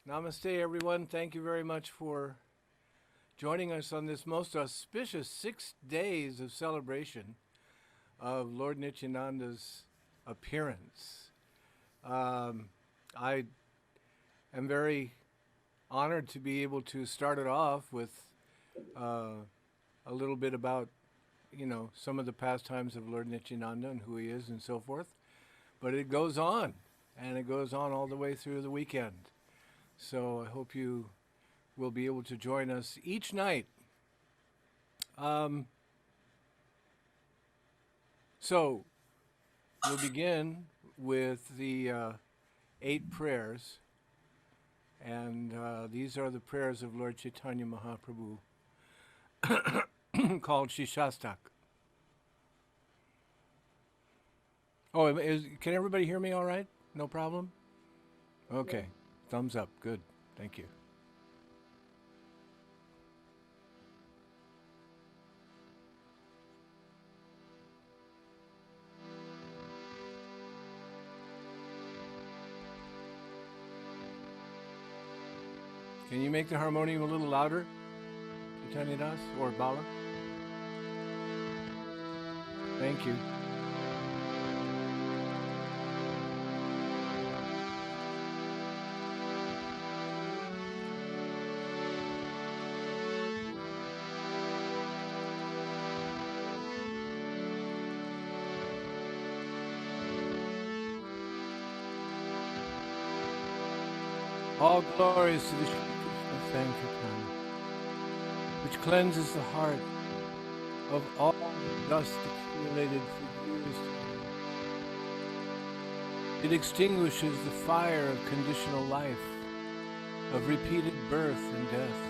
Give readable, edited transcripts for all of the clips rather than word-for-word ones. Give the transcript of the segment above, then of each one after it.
Namaste, everyone. Thank you very much for joining us on this most auspicious 6 days of celebration of Lord Nityananda's appearance. I am very honored to be able to start it off with a little bit about, some of the pastimes of Lord Nityananda and who he is and so forth. But it goes on, and it goes on all the way through the weekend. So I hope you will be able to join us each night. So we'll begin with the 8 prayers. And these are the prayers of Lord Chaitanya Mahaprabhu called Shishastak. Oh, can everybody hear me all right? No problem? Okay. Yeah. Thumbs up. Good. Thank you. Can you make the harmonium a little louder? Chaitanya or Bala? Thank you. All glories to the Shri Krishna Sankirtan, which cleanses the heart of all the dust accumulated for years. It extinguishes the fire of conditional life, of repeated birth and death.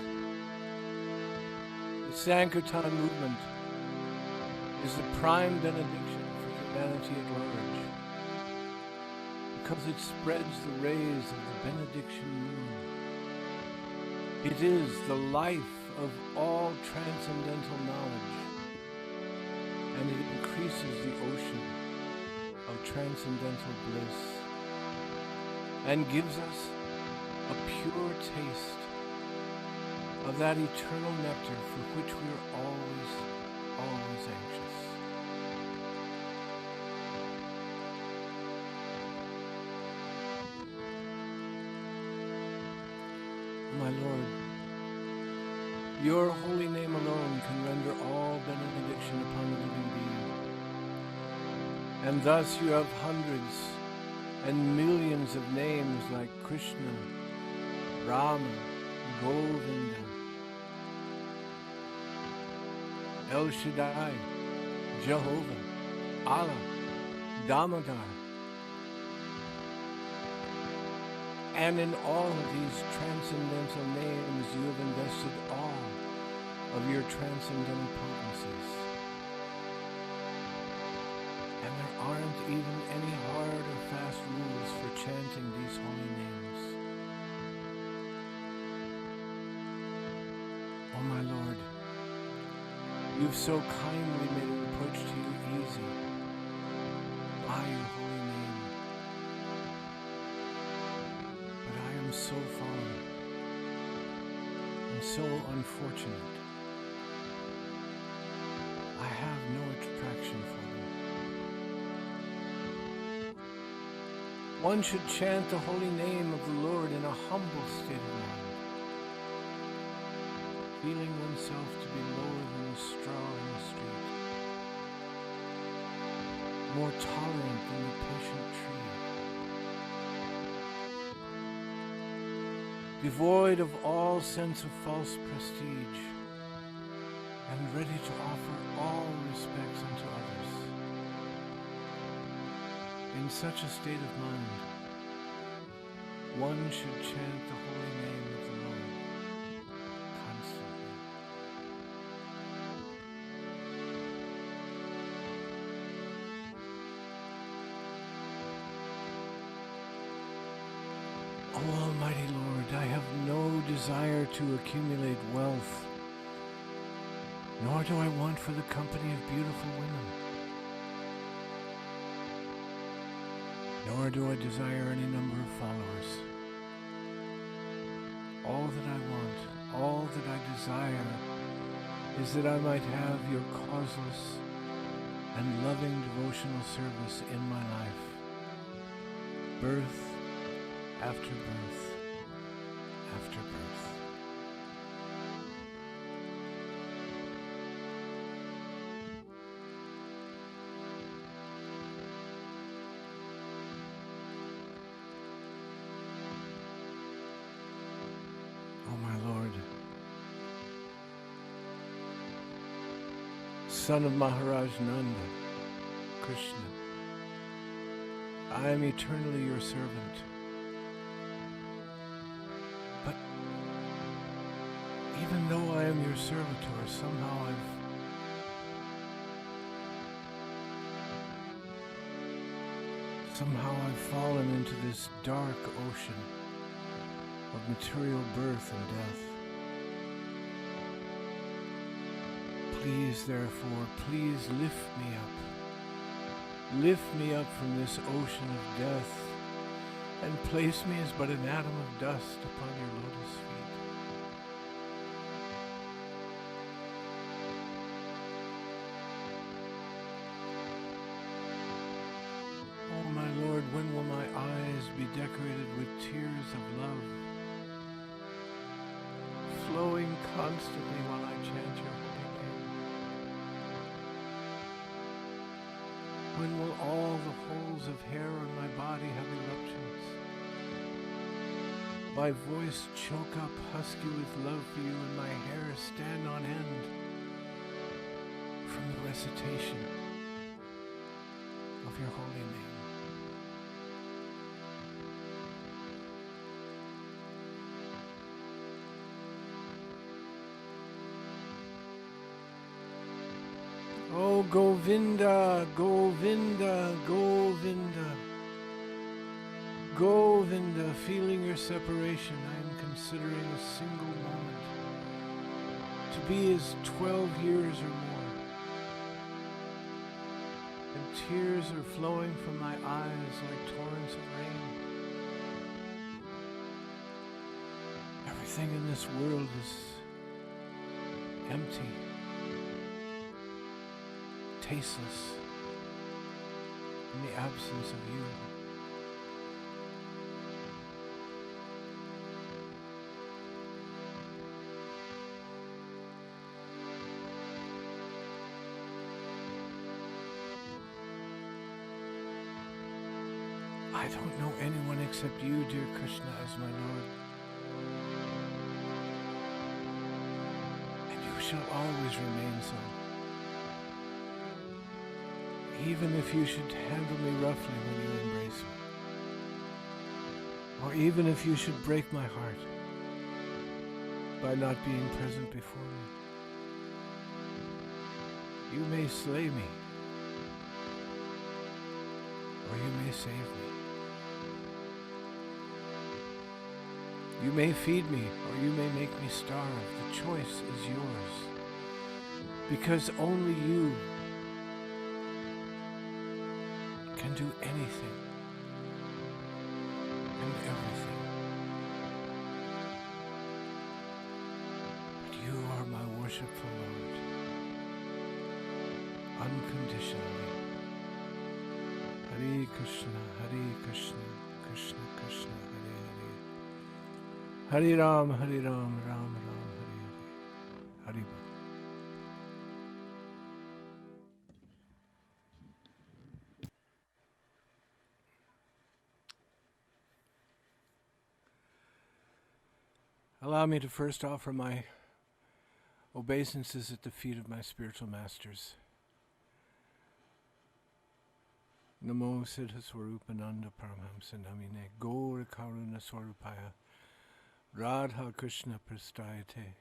The Sankirtan movement is the prime benediction for humanity at large, because it spreads the rays of the benediction moon. It is the life of all transcendental knowledge, and it increases the ocean of transcendental bliss, and gives us a pure taste of that eternal nectar for which we are always anxious. My Lord, your holy name alone can render all benediction upon the living being. And thus you have hundreds and millions of names like Krishna, Rama, Govinda, El Shaddai, Jehovah, Allah, Damodar. And in all of these transcendental names, you have invested all of your transcendental potencies. And there aren't even any hard or fast rules for chanting these holy names. Oh my Lord, you've so kindly made an approach to you easy by your holy name. I am so fallen and so unfortunate. I have no attraction for them. One should chant the holy name of the Lord in a humble state of mind, feeling oneself to be lower than the straw in the street, more tolerant than the patient tree, devoid of all sense of false prestige, and ready to offer all respects unto others. In such a state of mind, one should chant the holy name of the Lord constantly. O Almighty Lord, I have no desire to accumulate wealth, nor do I want for the company of beautiful women, nor do I desire any number of followers. All that I want, all that I desire is that I might have your causeless and loving devotional service in my life, birth after birth after birth. Oh my Lord, Son of Maharaj Nanda, Krishna, I am eternally your servant. But even though I am your servitor, somehow I've fallen into this dark ocean of material birth and death. Please, therefore, please lift me up. Lift me up from this ocean of death and place me as but an atom of dust upon your lotus feet. Oh, my Lord, when will my eyes be decorated with tears of love, flowing constantly while I chant your holy name? When will all the holes of hair on my body have eruptions? My voice choke up husky with love for you and my hair stand on end from the recitation of your holy name. Oh, Govinda, Govinda, Govinda. Govinda, feeling your separation, I am considering a single moment to be as 12 years or more. And tears are flowing from my eyes like torrents of rain. Everything in this world is empty, tasteless, in the absence of you. I don't know anyone except you, dear Krishna, as my Lord. And you shall always remain so. Even if you should handle me roughly when you embrace me, or even if you should break my heart by not being present before me, you may slay me, or you may save me. You may feed me, or you may make me starve. The choice is yours, because only you can do anything and everything. But you are my worshipful Lord, unconditionally. Hare Krishna, Krishna Krishna, Hare Ram, Ram Ram, Hare Hare. Haribol. Allow me to first offer my obeisances at the feet of my spiritual masters. Namo Siddheshvarupananda Paramhamsa Namine Gaura Karuna Swarupaya Radha Krishna Prastayate.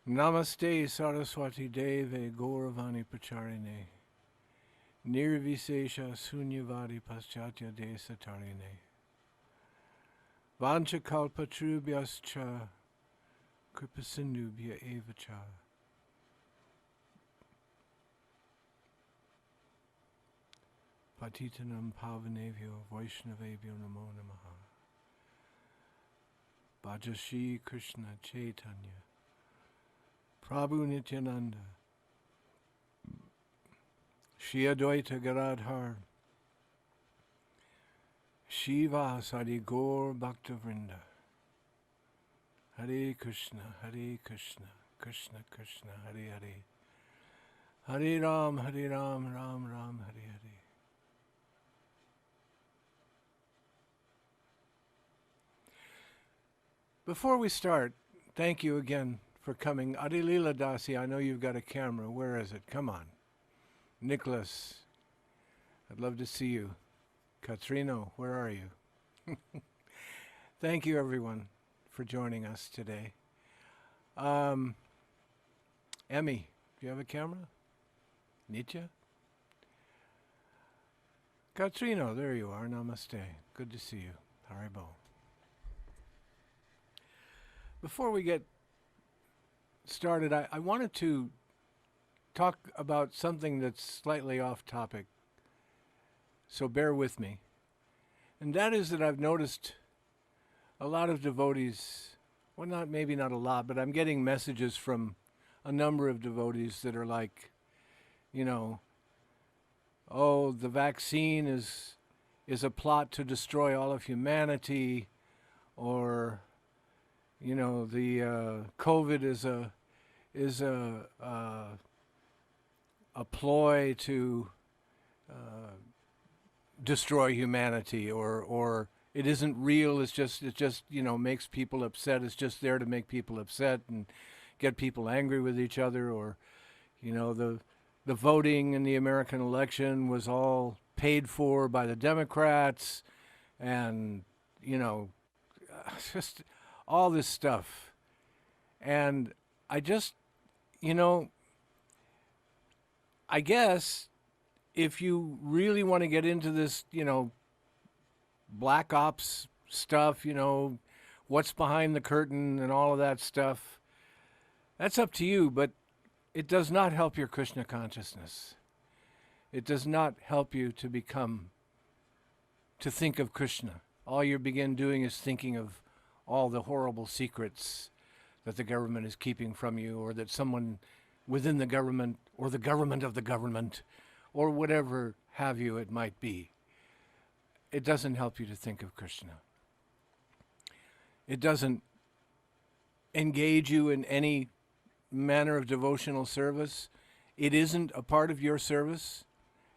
Namaste Saraswati Deve Gauravani Pracharine Nirvisesha Sunyavadi Paschatya Desatarine Vancha Kalpatrubhyascha Kripasindubhya Evacha. Patitanam Pavanevyo Vaishnavebhyo Namo Namaha. Bhajashi Krishna Chaitanya, Prabhu Nityananda, Shri Advaita Gadadhar, Shiva Sadi Gaur Bhaktavrinda, Hare Krishna, Krishna Krishna, Hare Hare, Hare Ram, Ram Ram, Hare Hare. Before we start, thank you again for coming. Adilila Dasi, I know you've got a camera. Where is it? Come on. Nicholas, I'd love to see you. Katrino, where are you? Thank you, everyone, for joining us today. Emmy, do you have a camera? Nitya? Katrino, there you are. Namaste. Good to see you. Haribol. Before we get started, I wanted to talk about something that's slightly off topic, so bear with me. And that is that I've noticed a lot of devotees, well, maybe not a lot, but I'm getting messages from a number of devotees that are like, you know, oh, the vaccine is a plot to destroy all of humanity, or you know, the COVID is a ploy to destroy humanity, or it isn't real. It just you know, makes people upset. It's just there to make people upset and get people angry with each other. Or you know, the voting in the American election was all paid for by the Democrats, and you know, just all this stuff. And I just, you know, I guess if you really want to get into this, you know, black ops stuff, you know, what's behind the curtain and all of that stuff, that's up to you, but it does not help your Krishna consciousness. It does not help you to think of Krishna. All you begin doing is thinking of all the horrible secrets that the government is keeping from you, or that someone within the government, or the government of the government, or whatever have you it might be. It doesn't help you to think of Krishna. It doesn't engage you in any manner of devotional service. It isn't a part of your service.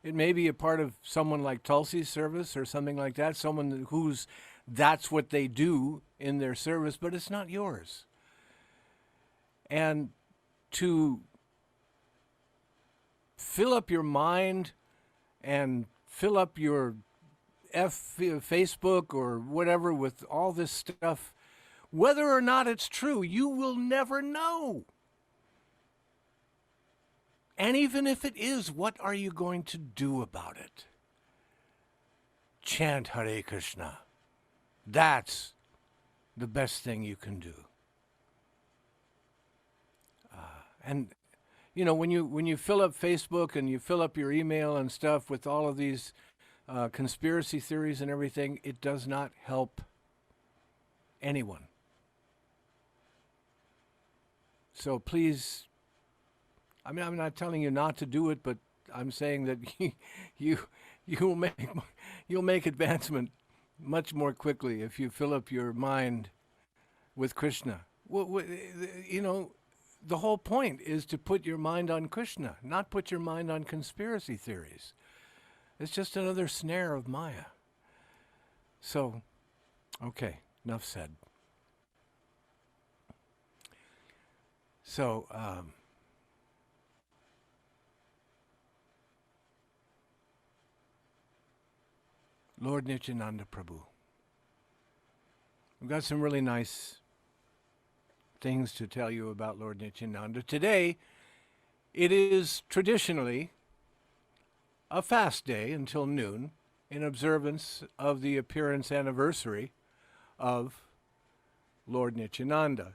It may be a part of someone like Tulsi's service or something like that, someone who's that's what they do in their service, but it's not yours. And to fill up your mind and fill up your Facebook or whatever with all this stuff, whether or not it's true, you will never know. And even if it is, what are you going to do about it? Chant Hare Krishna. That's the best thing you can do. And you know, when you fill up Facebook and you fill up your email and stuff with all of these conspiracy theories and everything, it does not help anyone. So please, I mean, I'm not telling you not to do it, but I'm saying that you'll make advancement much more quickly if you fill up your mind with Krishna. Well, you know, the whole point is to put your mind on Krishna, not put your mind on conspiracy theories. It's just another snare of Maya. So, okay, enough said. So, Lord Nityananda Prabhu. We've got some really nice things to tell you about Lord Nityananda. Today, it is traditionally a fast day until noon in observance of the appearance anniversary of Lord Nityananda.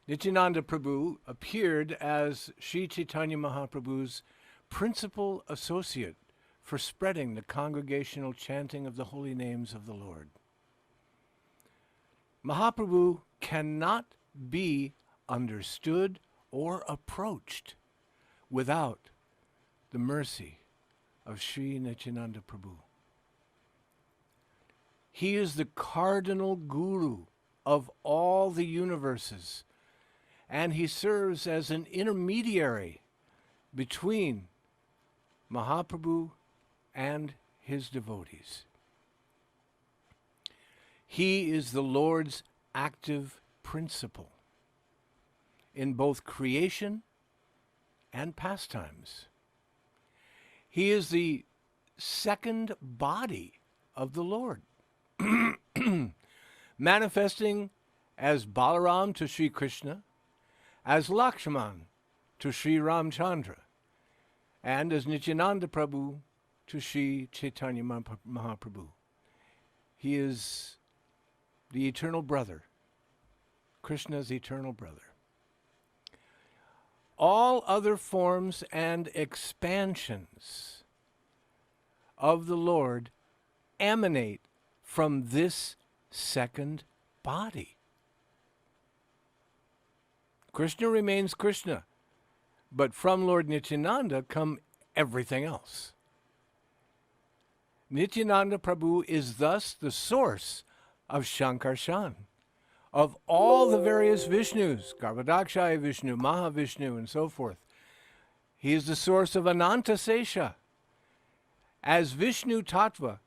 Nityananda Prabhu appeared as Sri Chaitanya Mahaprabhu's principal associate for spreading the congregational chanting of the holy names of the Lord. Mahaprabhu cannot be understood or approached without the mercy of Sri Nityananda Prabhu. He is the cardinal guru of all the universes, and he serves as an intermediary between Mahaprabhu and his devotees. He is the Lord's active principle in both creation and pastimes. He is the second body of the Lord, manifesting as Balaram to Sri Krishna, as Lakshman to Sri Ramchandra, and as Nityananda Prabhu to Sri Chaitanya Mahaprabhu. He is the eternal brother, Krishna's eternal brother. All other forms and expansions of the Lord emanate from this second body. Krishna remains Krishna, but from Lord Nityananda come everything else. Nityananda Prabhu is thus the source of Sankarshan, of all the various Vishnus, Garbhodakshaya Vishnu, Mahavishnu, and so forth. He is the source of Ananta Sesha. As Vishnu Tattva,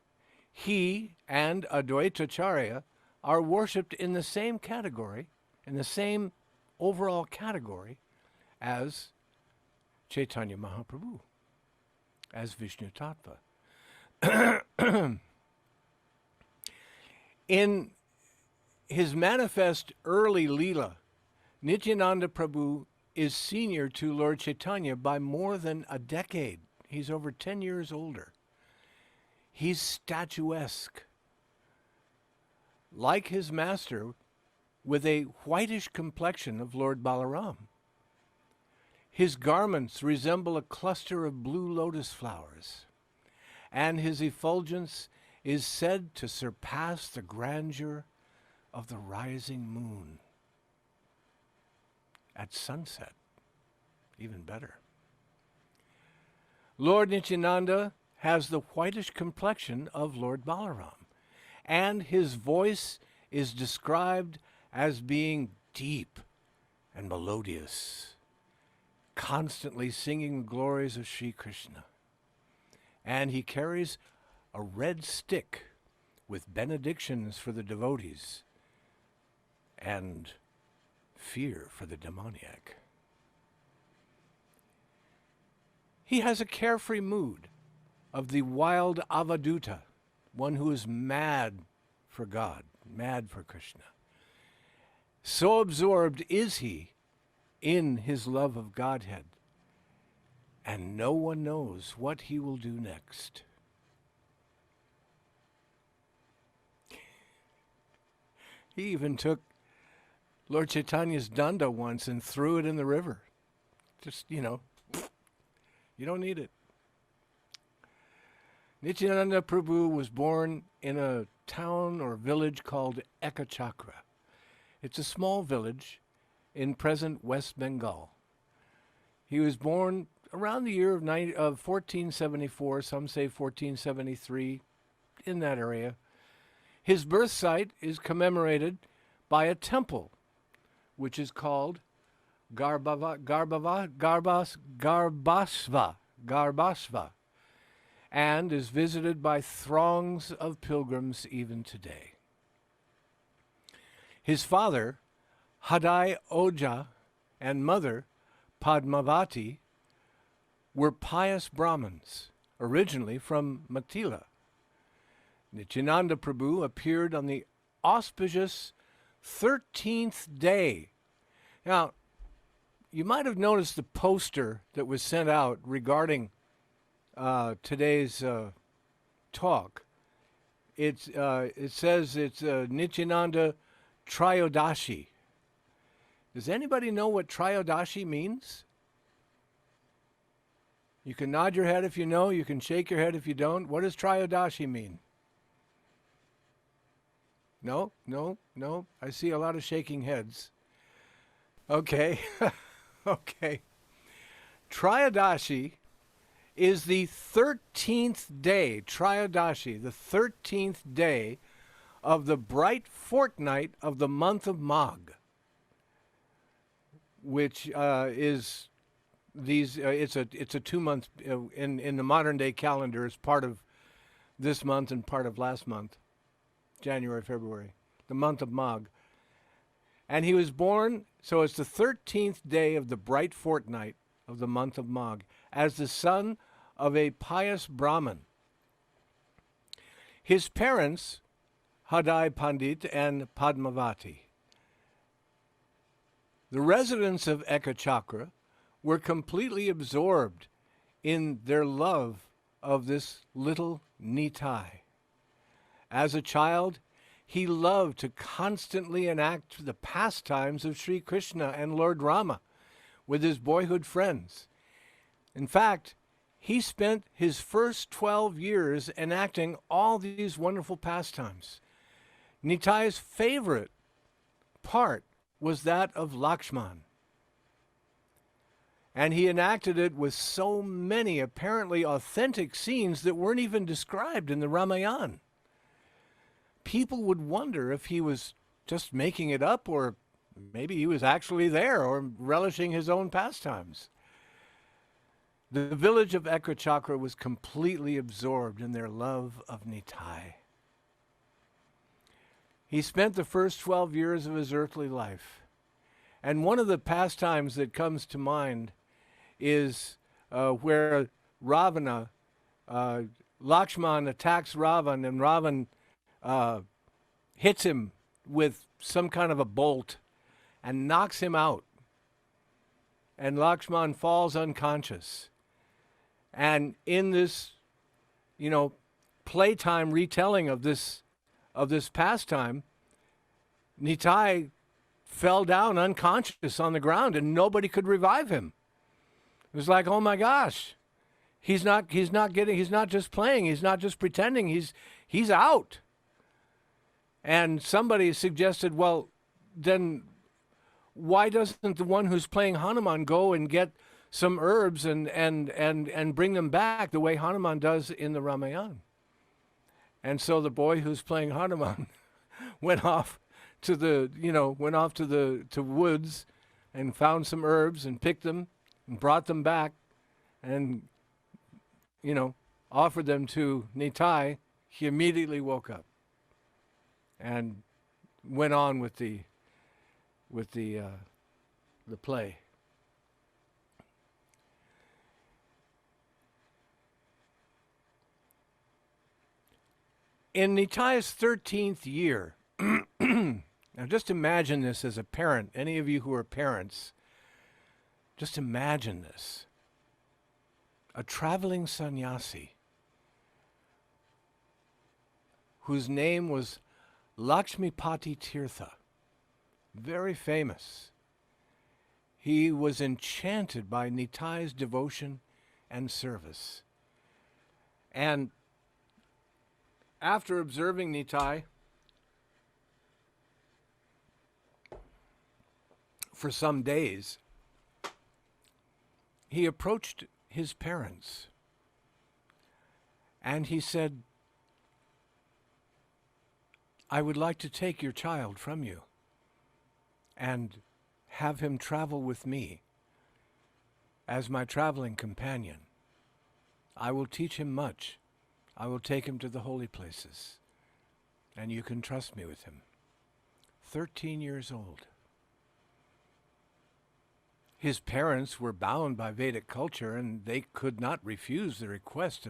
he and Advaitacharya are worshipped in the same category, in the same overall category as Chaitanya Mahaprabhu, as Vishnu Tattva. In his manifest early Leela, Nityananda Prabhu is senior to Lord Chaitanya by more than a decade. He's over 10 years older. He's statuesque, like his master, with a whitish complexion of Lord Balaram. His garments resemble a cluster of blue lotus flowers, and his effulgence is said to surpass the grandeur of the rising moon at sunset. Even better. Lord Nityananda has the whitish complexion of Lord Balaram, and his voice is described as being deep and melodious, constantly singing the glories of Sri Krishna. And he carries a red stick with benedictions for the devotees and fear for the demoniac. He has a carefree mood of the wild avaduta, one who is mad for God, mad for Krishna. So absorbed is he in his love of Godhead, and no one knows what he will do next. He even took Lord Chaitanya's danda once and threw it in the river. Just, you don't need it. Nityananda Prabhu was born in a town or village called Ekachakra. It's a small village in present West Bengal. He was born around the year of 1474, some say 1473, in that area. His birth site is commemorated by a temple, which is called Garbhasva, and is visited by throngs of pilgrims even today. His father, Hadai Oja, and mother, Padmavati, were pious Brahmins, originally from Matila. Nityananda Prabhu appeared on the auspicious 13th day. Now, you might have noticed the poster that was sent out regarding today's talk. It says it's Nityananda Triyodashi. Does anybody know what Triyodashi means? You can nod your head if you know. You can shake your head if you don't. What does Triyodashi mean? No, no, no. I see a lot of shaking heads. Okay. Okay. Triadashi is the 13th day, Triadashi, the 13th day of the bright fortnight of the month of Magh, which is these. It's a 2 month in the modern day calendar. Is part of this month and part of last month, January, February, the month of Magh. And he was born, so it's the 13th day of the bright fortnight of the month of Magh, as the son of a pious Brahmin. His parents, Hadai Pandit and Padmavati. The residents of Ekachakra were completely absorbed in their love of this little Nitai. As a child, he loved to constantly enact the pastimes of Sri Krishna and Lord Rama with his boyhood friends. In fact, he spent his first 12 years enacting all these wonderful pastimes. Nitai's favorite part was that of Lakshman. And he enacted it with so many apparently authentic scenes that weren't even described in the Ramayana. People would wonder if he was just making it up, or maybe he was actually there or relishing his own pastimes. The village of Ekachakra was completely absorbed in their love of Nitai. He spent the first 12 years of his earthly life. And one of the pastimes that comes to mind is where Ravana, Lakshman attacks Ravan, and Ravan hits him with some kind of a bolt and knocks him out. And Lakshman falls unconscious. And in this, playtime retelling of this pastime, Nitai fell down unconscious on the ground and nobody could revive him. It was like, oh my gosh, he's not just playing, he's not just pretending, he's out. And somebody suggested, well, then why doesn't the one who's playing Hanuman go and get some herbs and bring them back the way Hanuman does in the Ramayana? And so the boy who's playing Hanuman went off to the woods and found some herbs and picked them and brought them back and, offered them to Nitai. He immediately woke up and went on with the play. In Nitai's 13th year, now just imagine this as a parent, any of you who are parents, just imagine this. A traveling sannyasi whose name was Lakshmipati Tirtha, very famous. He was enchanted by Nitai's devotion and service. And after observing Nitai for some days, he approached his parents and he said, I would like to take your child from you and have him travel with me as my traveling companion. I will teach him much. I will take him to the holy places, and you can trust me with him. 13 years old. His parents were bound by Vedic culture, and they could not refuse the request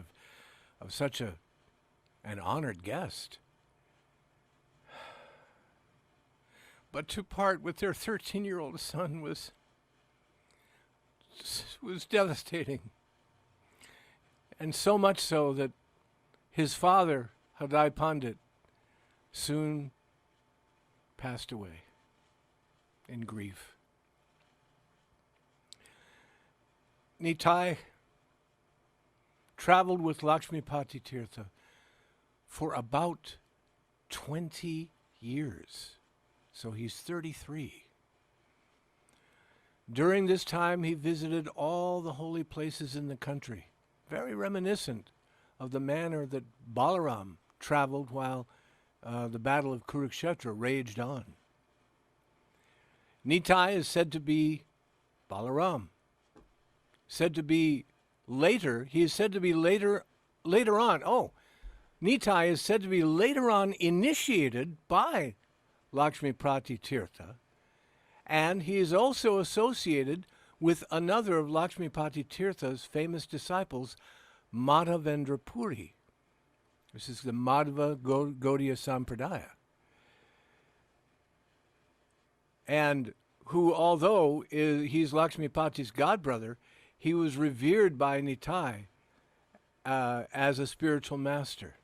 of such an honored guest. But to part with their 13-year-old son was devastating. And so much so that his father, Hadai Pandit, soon passed away in grief. Nitai traveled with Lakshmipati Tirtha for about 20 years. So he's 33. During this time, he visited all the holy places in the country, very reminiscent of the manner that Balaram traveled while the battle of Kurukshetra raged on. Nitai is said to be Balaram. Said to be later, he is said to be later on. Oh, Nitai is said to be later on initiated by Lakshmipati Tirtha, and he is also associated with another of Lakshmipati Tirtha's famous disciples, Madhavendra Puri. This is the Madhva Gaudiya Sampradaya. And who, although he's Lakshmipati's godbrother, he was revered by Nitai as a spiritual master.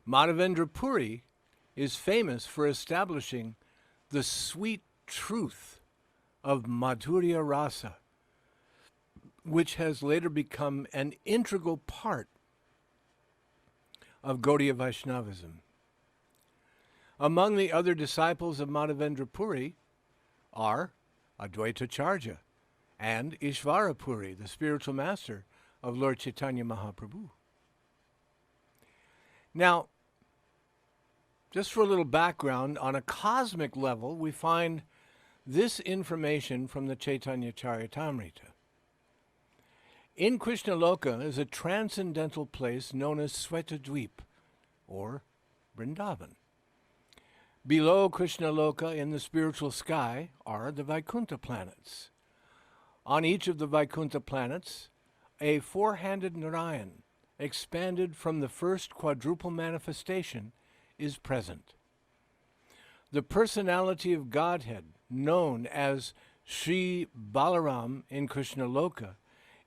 Madhavendra Puri is famous for establishing the sweet truth of Madurai Rasa, which has later become an integral part of Gaudiya Vaishnavism. Among the other disciples of Madhavendra Puri are Advaita Charya and Ishvara Puri, the spiritual master of Lord Chaitanya Mahaprabhu. Now, just for a little background, on a cosmic level, we find this information from the Chaitanya Charitamrita. In Krishnaloka is a transcendental place known as Svetadweep, or Vrindavan. Below Krishnaloka in the spiritual sky are the Vaikuntha planets. On each of the Vaikuntha planets, a four-handed Narayan, expanded from the first quadruple manifestation, is present. The personality of Godhead, known as Sri Balaram in Krishnaloka,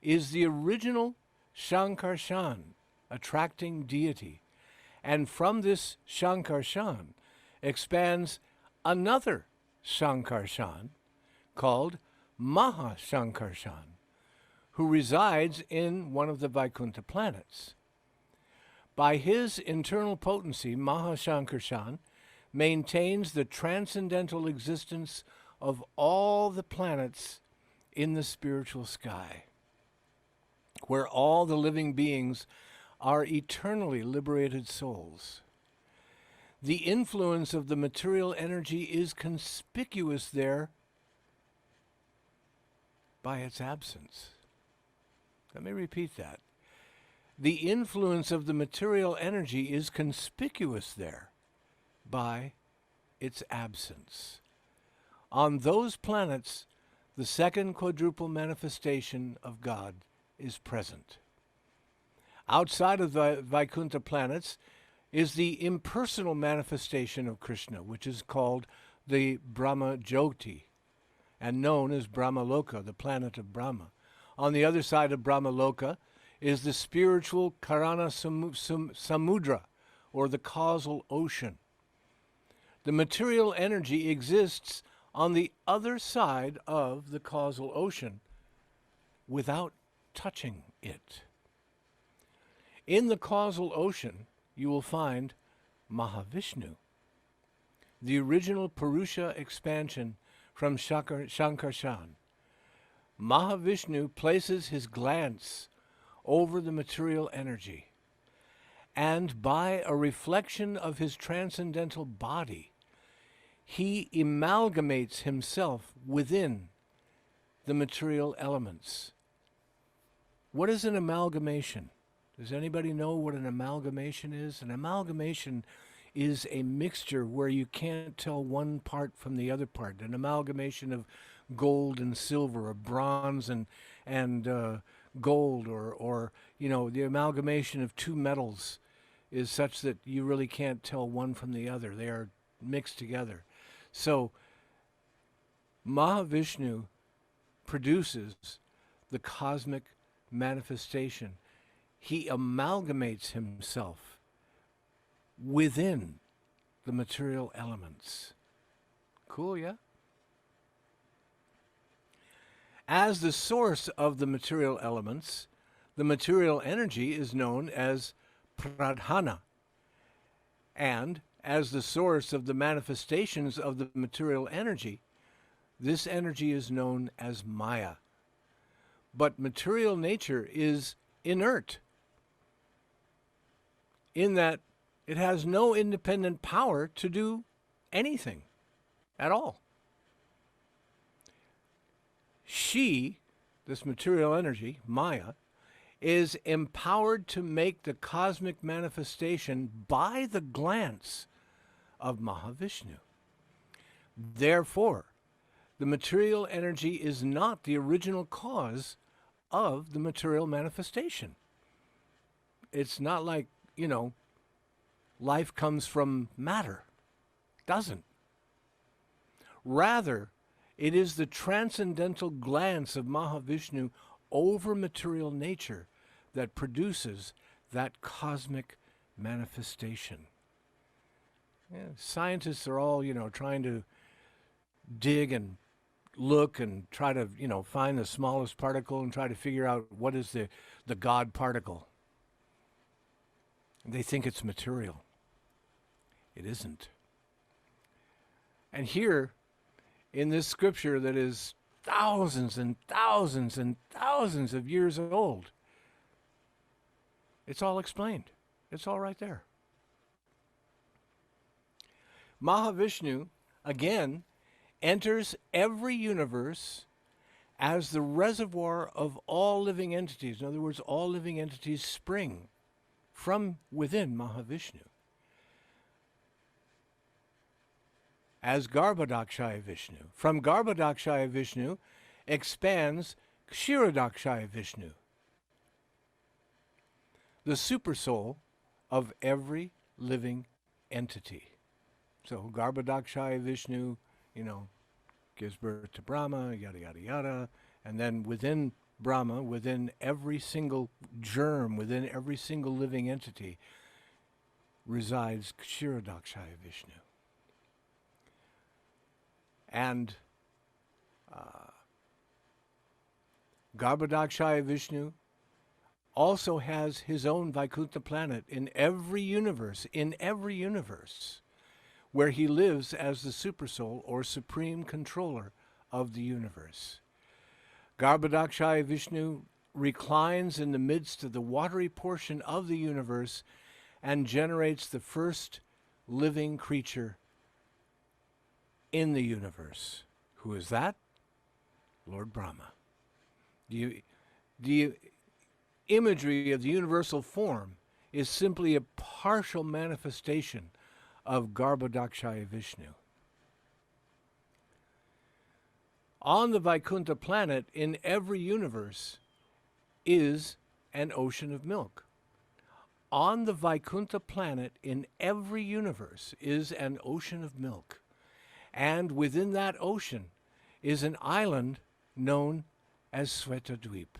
is the original Shankarshan, attracting deity, and from this Shankarshan expands another Shankarshan called Mahashankarshan, who resides in one of the Vaikuntha planets. By his internal potency, Mahashankarshan maintains the transcendental existence of all the planets in the spiritual sky, where all the living beings are eternally liberated souls. The influence of the material energy is conspicuous there by its absence. Let me repeat that. The influence of the material energy is conspicuous there by its absence. On those planets, the second quadruple manifestation of God is present. Outside of the Vaikuntha planets is the impersonal manifestation of Krishna, which is called the Brahma Jyoti and known as Brahmaloka, the planet of Brahma. On the other side of Brahmaloka is the spiritual Karana Samudra, or the causal ocean. The material energy exists on the other side of the causal ocean without touching it. In the causal ocean, you will find Mahavishnu, the original Purusha expansion from Shankarshan. Mahavishnu places his glance over the material energy, and by a reflection of his transcendental body, he amalgamates himself within the material elements. What is an amalgamation? Does anybody know what an amalgamation is? An amalgamation is a mixture where you can't tell one part from the other part. An amalgamation of gold and silver, or bronze and gold, or the amalgamation of two metals is such that you really can't tell one from the other. They are mixed together. So Mahavishnu produces the cosmic manifestation. He amalgamates himself within the material elements. Cool, yeah? As the source of the material elements, the material energy is known as pradhana, and as the source of the manifestations of the material energy, this energy is known as Maya. But material nature is inert, in that it has no independent power to do anything at all. She, this material energy, Maya, is empowered to make the cosmic manifestation by the glance of Mahavishnu. Therefore, the material energy is not the original cause of the material manifestation. It's not like, life comes from matter. Doesn't. Rather, it is the transcendental glance of Mahavishnu over material nature that produces that cosmic manifestation. Yeah, scientists are all, trying to dig and look and try to, find the smallest particle and try to figure out what is the God particle. They think it's material. It isn't. And here, in this scripture that is thousands and thousands and thousands of years old, it's all explained. It's all right there. Mahavishnu, again, enters every universe as the reservoir of all living entities. In other words, all living entities spring from within Mahavishnu. As Garbhodakshaya Vishnu. From Garbhodakshaya Vishnu expands Kshirodakshaya Vishnu, the supersoul of every living entity. So Garbhodakshaya Vishnu, gives birth to Brahma, yada, yada, yada. And then within Brahma, within every single germ, within every single living entity, resides Kshirodakshaya Vishnu. And Garbhodakshaya Vishnu also has his own Vaikuntha planet in every universe, where he lives as the supersoul or supreme controller of the universe. Garbhodakshaya Vishnu reclines in the midst of the watery portion of the universe and generates the first living creature in the universe. Who is that? Lord Brahma. The imagery of the universal form is simply a partial manifestation of Garbhodakshaya Vishnu. On the Vaikuntha planet, in every universe, is an ocean of milk. On the Vaikuntha planet, in every universe, is an ocean of milk. And within that ocean is an island known as Svetadweep,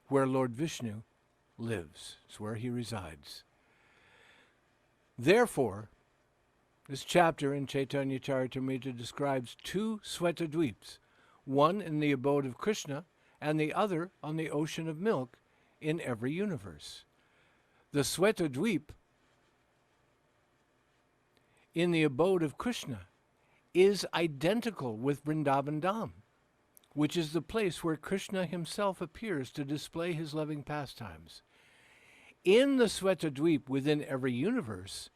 where Lord Vishnu lives. It's where he resides. Therefore, this chapter in Chaitanya Charitamrita describes two Svetadweeps, one in the abode of Krishna and the other on the ocean of milk in every universe. The Svetadweep in the abode of Krishna is identical with Vrindavan Dham, which is the place where Krishna himself appears to display his loving pastimes. In the Svetadweep within every universe,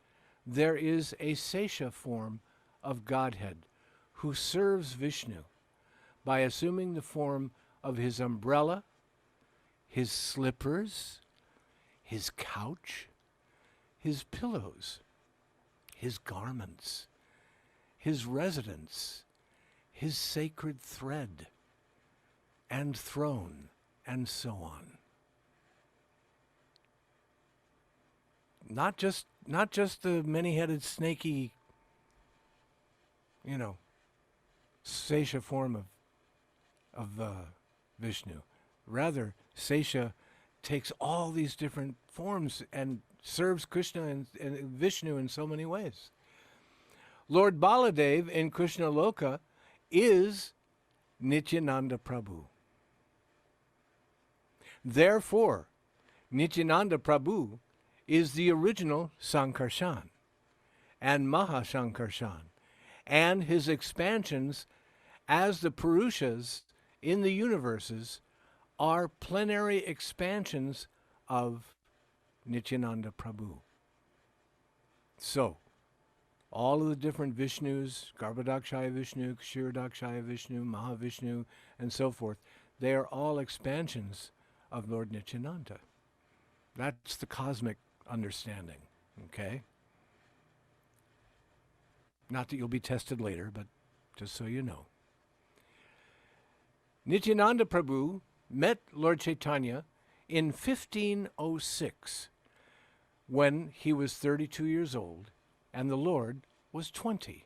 there is a Sesha form of Godhead who serves Vishnu by assuming the form of his umbrella, his slippers, his couch, his pillows, his garments, his residence, his sacred thread, and throne, and so on. Not just the many-headed, snaky, Sesha form of Vishnu. Rather, Sesha takes all these different forms and serves Krishna and Vishnu in so many ways. Lord Baladev in Krishna Loka is Nityananda Prabhu. Therefore, Nityananda Prabhu is the original Sankirtan, and Mahasankarshan, and his expansions as the Purushas in the universes are plenary expansions of Nityananda Prabhu. So, all of the different Vishnus, Garbhodakshaya Vishnu, Kshirodakshaya Vishnu, Mahavishnu, and so forth, they are all expansions of Lord Nityananda. That's the cosmic understanding, okay? Not that you'll be tested later, but just so you know. Nityananda Prabhu met Lord Chaitanya in 1506 when he was 32 years old and the Lord was 20.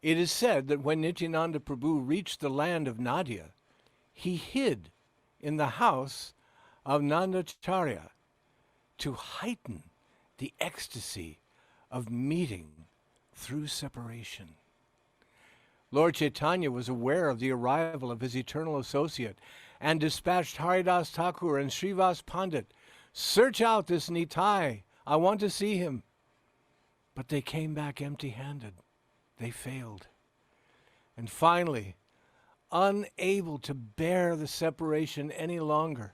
It is said that when Nityananda Prabhu reached the land of Nadia, he hid in the house of Nandacharya to heighten the ecstasy of meeting through separation. Lord Chaitanya was aware of the arrival of his eternal associate and dispatched Haridas Thakur and Srivas Pandit, "Search out this Nitai. I want to see him." But they came back empty-handed. They failed. And finally, unable to bear the separation any longer,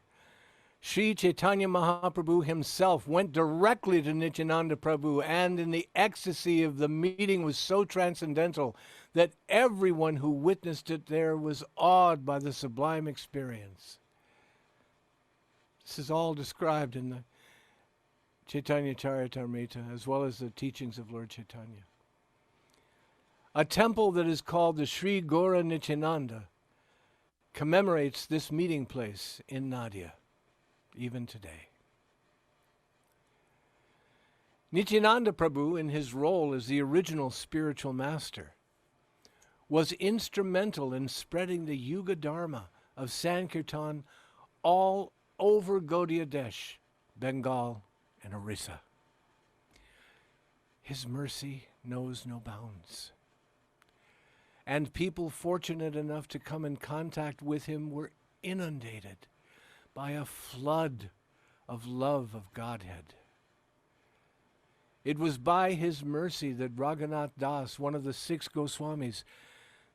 Sri Chaitanya Mahaprabhu himself went directly to Nityananda Prabhu, and in the ecstasy of the meeting was so transcendental that everyone who witnessed it there was awed by the sublime experience. This is all described in the Chaitanya Charitamrita as well as the teachings of Lord Chaitanya. A temple that is called the Sri Gora Nityananda commemorates this meeting place in Nadia, even today. Nityananda Prabhu, in his role as the original spiritual master, was instrumental in spreading the Yuga Dharma of Sankirtan all over Gaudiya Desh, Bengal, and Orissa. His mercy knows no bounds. And people fortunate enough to come in contact with him were inundated by a flood of love of Godhead. It was by his mercy that Raghunath Das, one of the 6 Goswamis,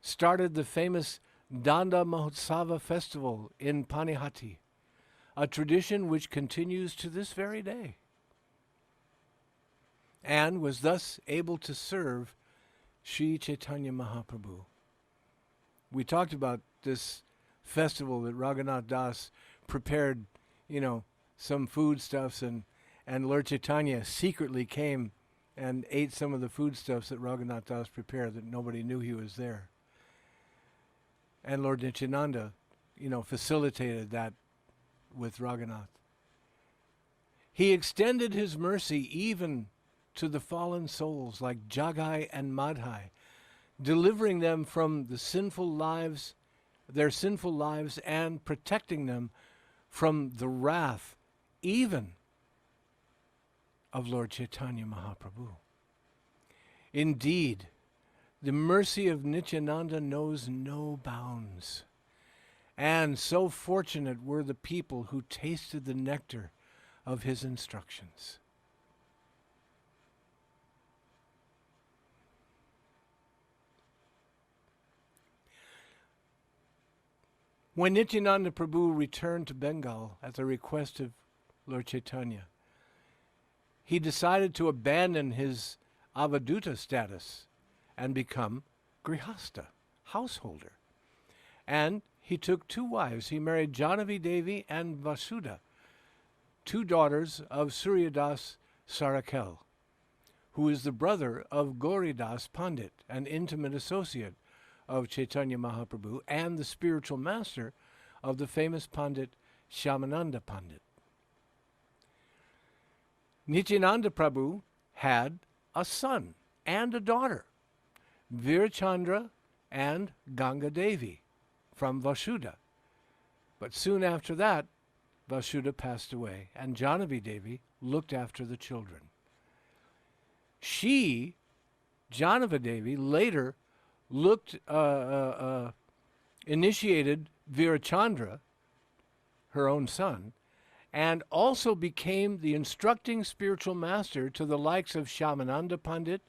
started the famous Danda Mahotsava festival in Panihati, a tradition which continues to this very day, and was thus able to serve Sri Chaitanya Mahaprabhu. We talked about this festival that Raghunath Das prepared, some foodstuffs, and Lord Caitanya secretly came and ate some of the foodstuffs that Raghunath Das prepared that nobody knew he was there. And Lord Nityananda, facilitated that with Raghunath. He extended his mercy even to the fallen souls like Jagai and Madhai, delivering them from their sinful lives, and protecting them from the wrath even of Lord Chaitanya Mahaprabhu. Indeed, the mercy of Nityananda knows no bounds, and so fortunate were the people who tasted the nectar of his instructions. When Nityananda Prabhu returned to Bengal at the request of Lord Chaitanya, he decided to abandon his avaduta status and become grihasta, householder. And he took 2 wives. He married Janavi Devi and Vasudha, 2 daughters of Suryadas Sarakel, who is the brother of Gauridas Pandit, an intimate associate of Chaitanya Mahaprabhu and the spiritual master of the famous Pandit Shyamananda Pandit. Nityananda Prabhu had a son and a daughter, Virachandra and Ganga Devi, from Vasudha. But soon after that, Vasudha passed away, and Janavi Devi looked after the children. She, Janavi Devi, later initiated Virachandra, her own son, and also became the instructing spiritual master to the likes of Shyamananda Pandit,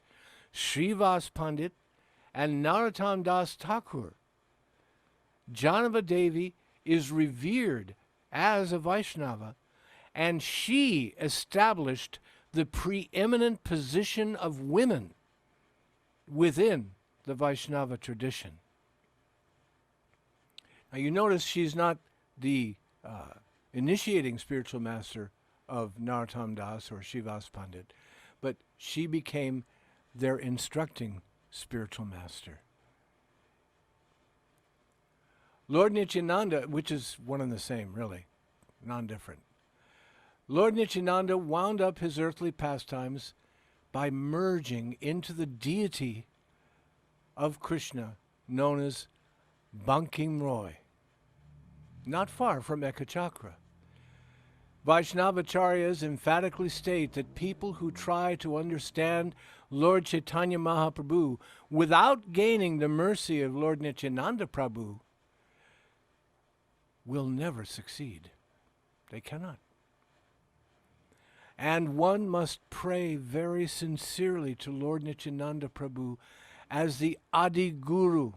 Srivas Pandit, and Narottam Das Thakur. Janava Devi is revered as a Vaishnava, and she established the preeminent position of women within the Vaishnava tradition. Now you notice she's not the initiating spiritual master of Narottam Das or Srivas Pandit, but she became their instructing spiritual master. Lord Nityananda, which is one and the same, really, non-different. Lord Nityananda wound up his earthly pastimes by merging into the deity of Krishna, known as Bankim Roy, not far from Ekachakra. Vaishnavacharyas emphatically state that people who try to understand Lord Chaitanya Mahaprabhu without gaining the mercy of Lord Nityananda Prabhu will never succeed. They cannot. And one must pray very sincerely to Lord Nityananda Prabhu as the Adi Guru,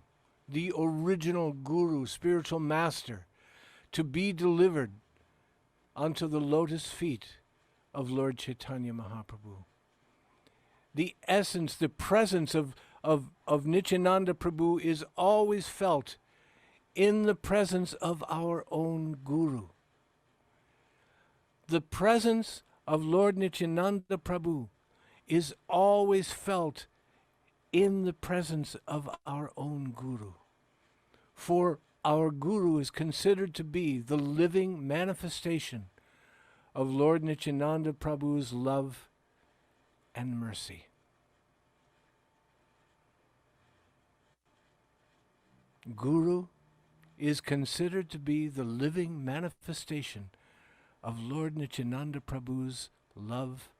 the original Guru, spiritual master, to be delivered unto the lotus feet of Lord Chaitanya Mahaprabhu. The essence, the presence of Nityananda Prabhu is always felt in the presence of our own Guru. The presence of Lord Nityananda Prabhu is always felt in the presence of our own Guru. For our Guru is considered to be the living manifestation of Lord Nityananda Prabhu's love and mercy. Guru is considered to be the living manifestation of Lord Nityananda Prabhu's love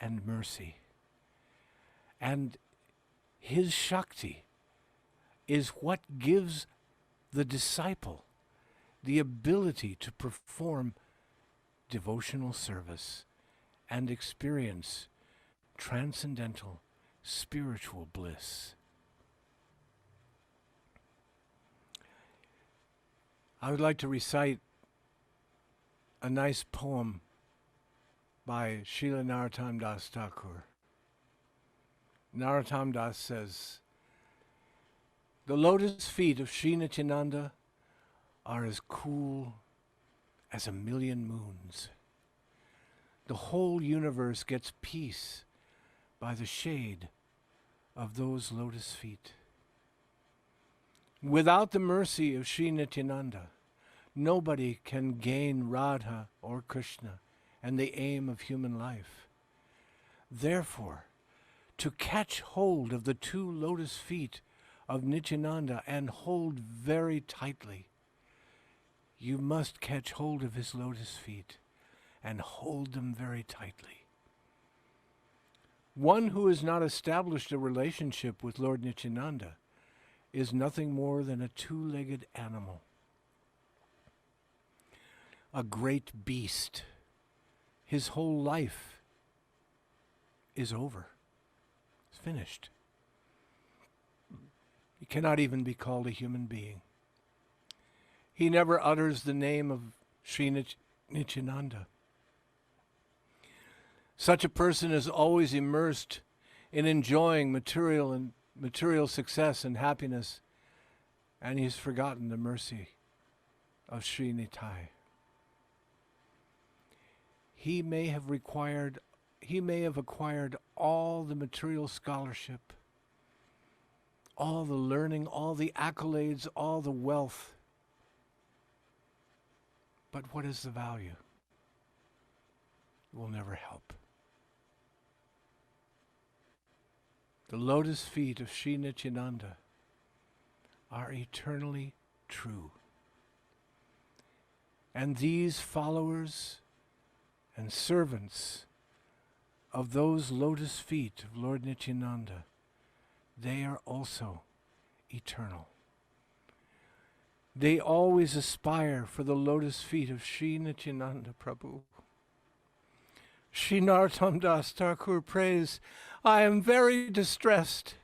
and mercy. And his Shakti is what gives the disciple the ability to perform devotional service and experience transcendental spiritual bliss. I would like to recite a nice poem by Srila Narottam Das Thakur. Narottam Das says, "The lotus feet of Sri Nityananda are as cool as a million moons. The whole universe gets peace by the shade of those lotus feet. Without the mercy of Sri Nityananda, nobody can gain Radha or Krishna and the aim of human life. Therefore, to catch hold of the two lotus feet of Nityananda and hold very tightly, you must catch hold of his lotus feet and hold them very tightly. One who has not established a relationship with Lord Nityananda is nothing more than a two-legged animal, a great beast. His whole life is over. It's finished. He cannot even be called a human being. He never utters the name of Sri Nityananda. Such a person is always immersed in enjoying material success and happiness, and he's forgotten the mercy of Sri NITAI. He may have acquired all the material scholarship, all the learning, all the accolades, all the wealth. But what is the value? It will never help. The lotus feet of Sri Nityananda are eternally true. And these followers and servants of those lotus feet of Lord Nityananda, they are also eternal. they always aspire for the lotus feet of Sri Nityananda Prabhu. Sri Narottam Das Thakur prays, I am very distressed,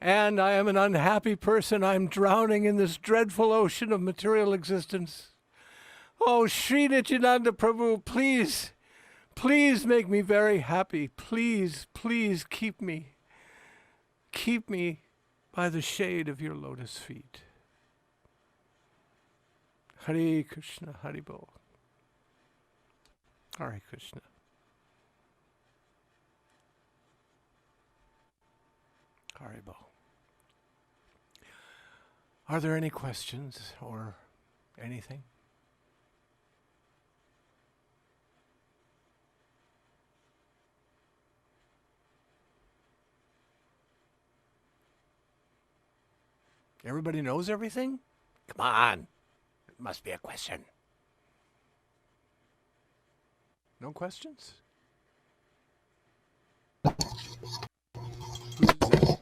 and I am an unhappy person. I am drowning in this dreadful ocean of material existence. Oh, Sri Nityananda Prabhu, please, please make me very happy. Please, please keep me. Keep me by the shade of your lotus feet. Hare Krishna, Haribol. Hare Krishna. Haribol. Are there any questions or anything? Everybody knows everything? Come on. It must be a question. No questions? Who's that?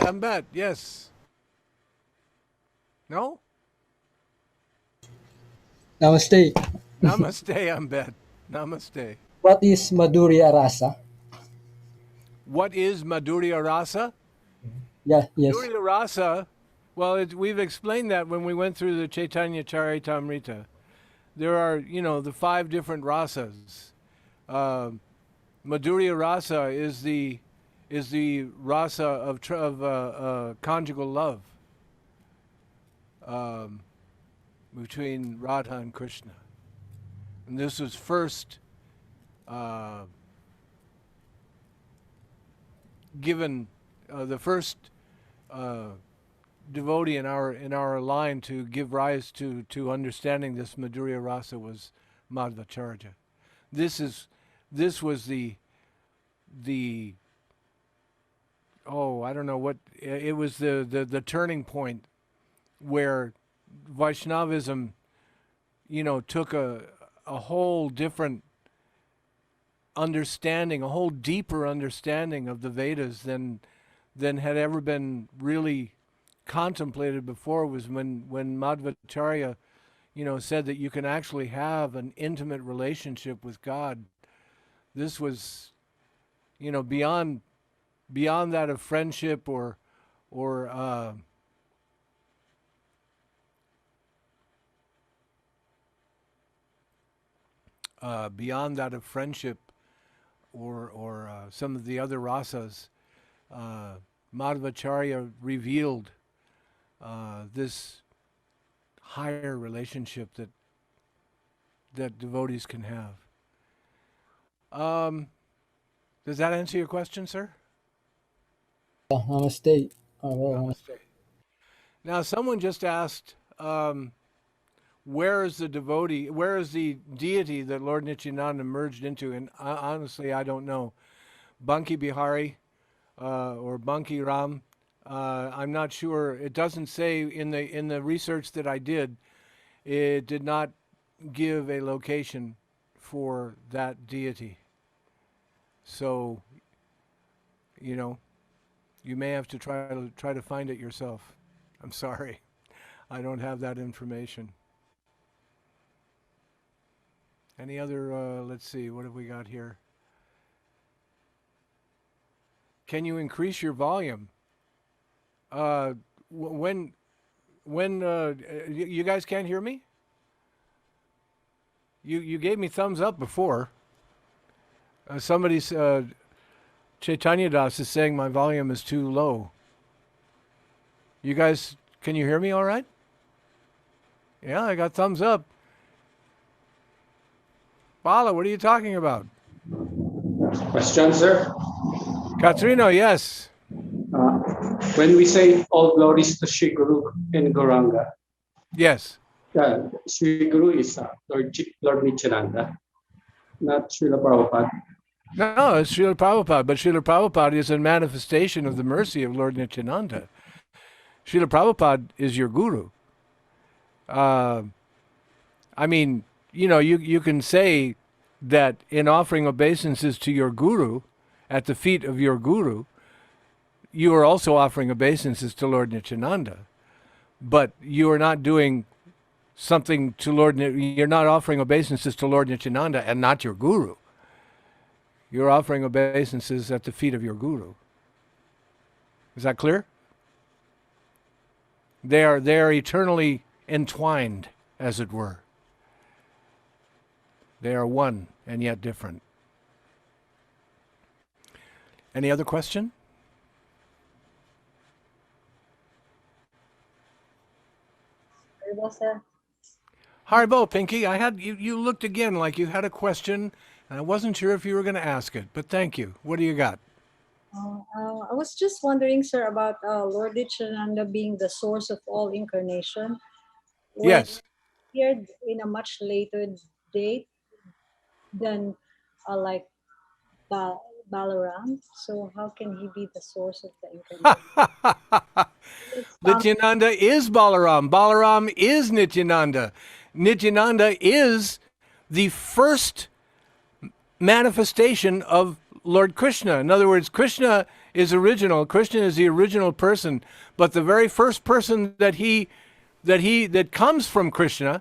I'm bad. Yes. No? Namaste. Namaste, I'm bad. Namaste. What is Madurai Rasa? What is Madurai Rasa? Yeah, yes. Madurai Rasa, well, we've explained that when we went through the Chaitanya Charitamrita. There are, the 5 different rasas. Madurai Rasa is the rasa of conjugal love between Radha and Krishna. And this was first given, the first devotee in our line to give rise to understanding this Madurai Rasa was Madhvacharya. This was the I don't know what it was, the turning point where Vaishnavism took a whole different understanding, a whole deeper understanding of the Vedas than had ever been really contemplated before. Was when Madhvacharya said that you can actually have an intimate relationship with God. This was beyond that of friendship or beyond that of friendship or some of the other rasas. Madhvacharya revealed this higher relationship that devotees can have. Does that answer your question, sir? Namaste. Namaste. Now, someone just asked, where is the deity that Lord Nityananda merged into? And honestly, I don't know. Banki Bihari or Banki Ram. I'm not sure. It doesn't say in the research that I did. It did not give a location for that deity. So, you may have to try to find it yourself. I'm sorry, I don't have that information. Any other? Let's see. What have we got here? Can you increase your volume? When you guys can't hear me? You gave me thumbs up before. Somebody's Chaitanya Das is saying my volume is too low. You guys, can you hear me all right? Yeah, I got thumbs up. Bala, what are you talking about? Question, sir. Katrina, yes. When we say all glories to Sri Guru in Gauranga, Yes. Sri Guru is Lord Nityananda, not Srila Prabhupada. No, it's Srila Prabhupada, but Srila Prabhupada is a manifestation of the mercy of Lord Nityananda. Srila Prabhupada is your guru. I mean, you can say that in offering obeisances to your guru, at the feet of your guru, you are also offering obeisances to Lord Nityananda. but you are not doing something to Lord. You're not offering obeisances to Lord Nityananda and not your guru. You're offering obeisances at the feet of your guru. Is that clear? They are eternally entwined, as it were. They are one and yet different. Any other question? Very well said. Haribol, Pinky, I had you looked again like you had a question, and I wasn't sure if you were going to ask it, but thank you. What do you got? I was just wondering, sir, about Lord Nityananda being the source of all incarnation. When Yes. he appeared in a much later date than like Balaram. So how can he be the source of the incarnation? Nityananda is Balaram. Balaram is Nityananda. Nityananda is the first manifestation of Lord Krishna. In other words, Krishna is original. Krishna is the original person, but the very first person that comes from Krishna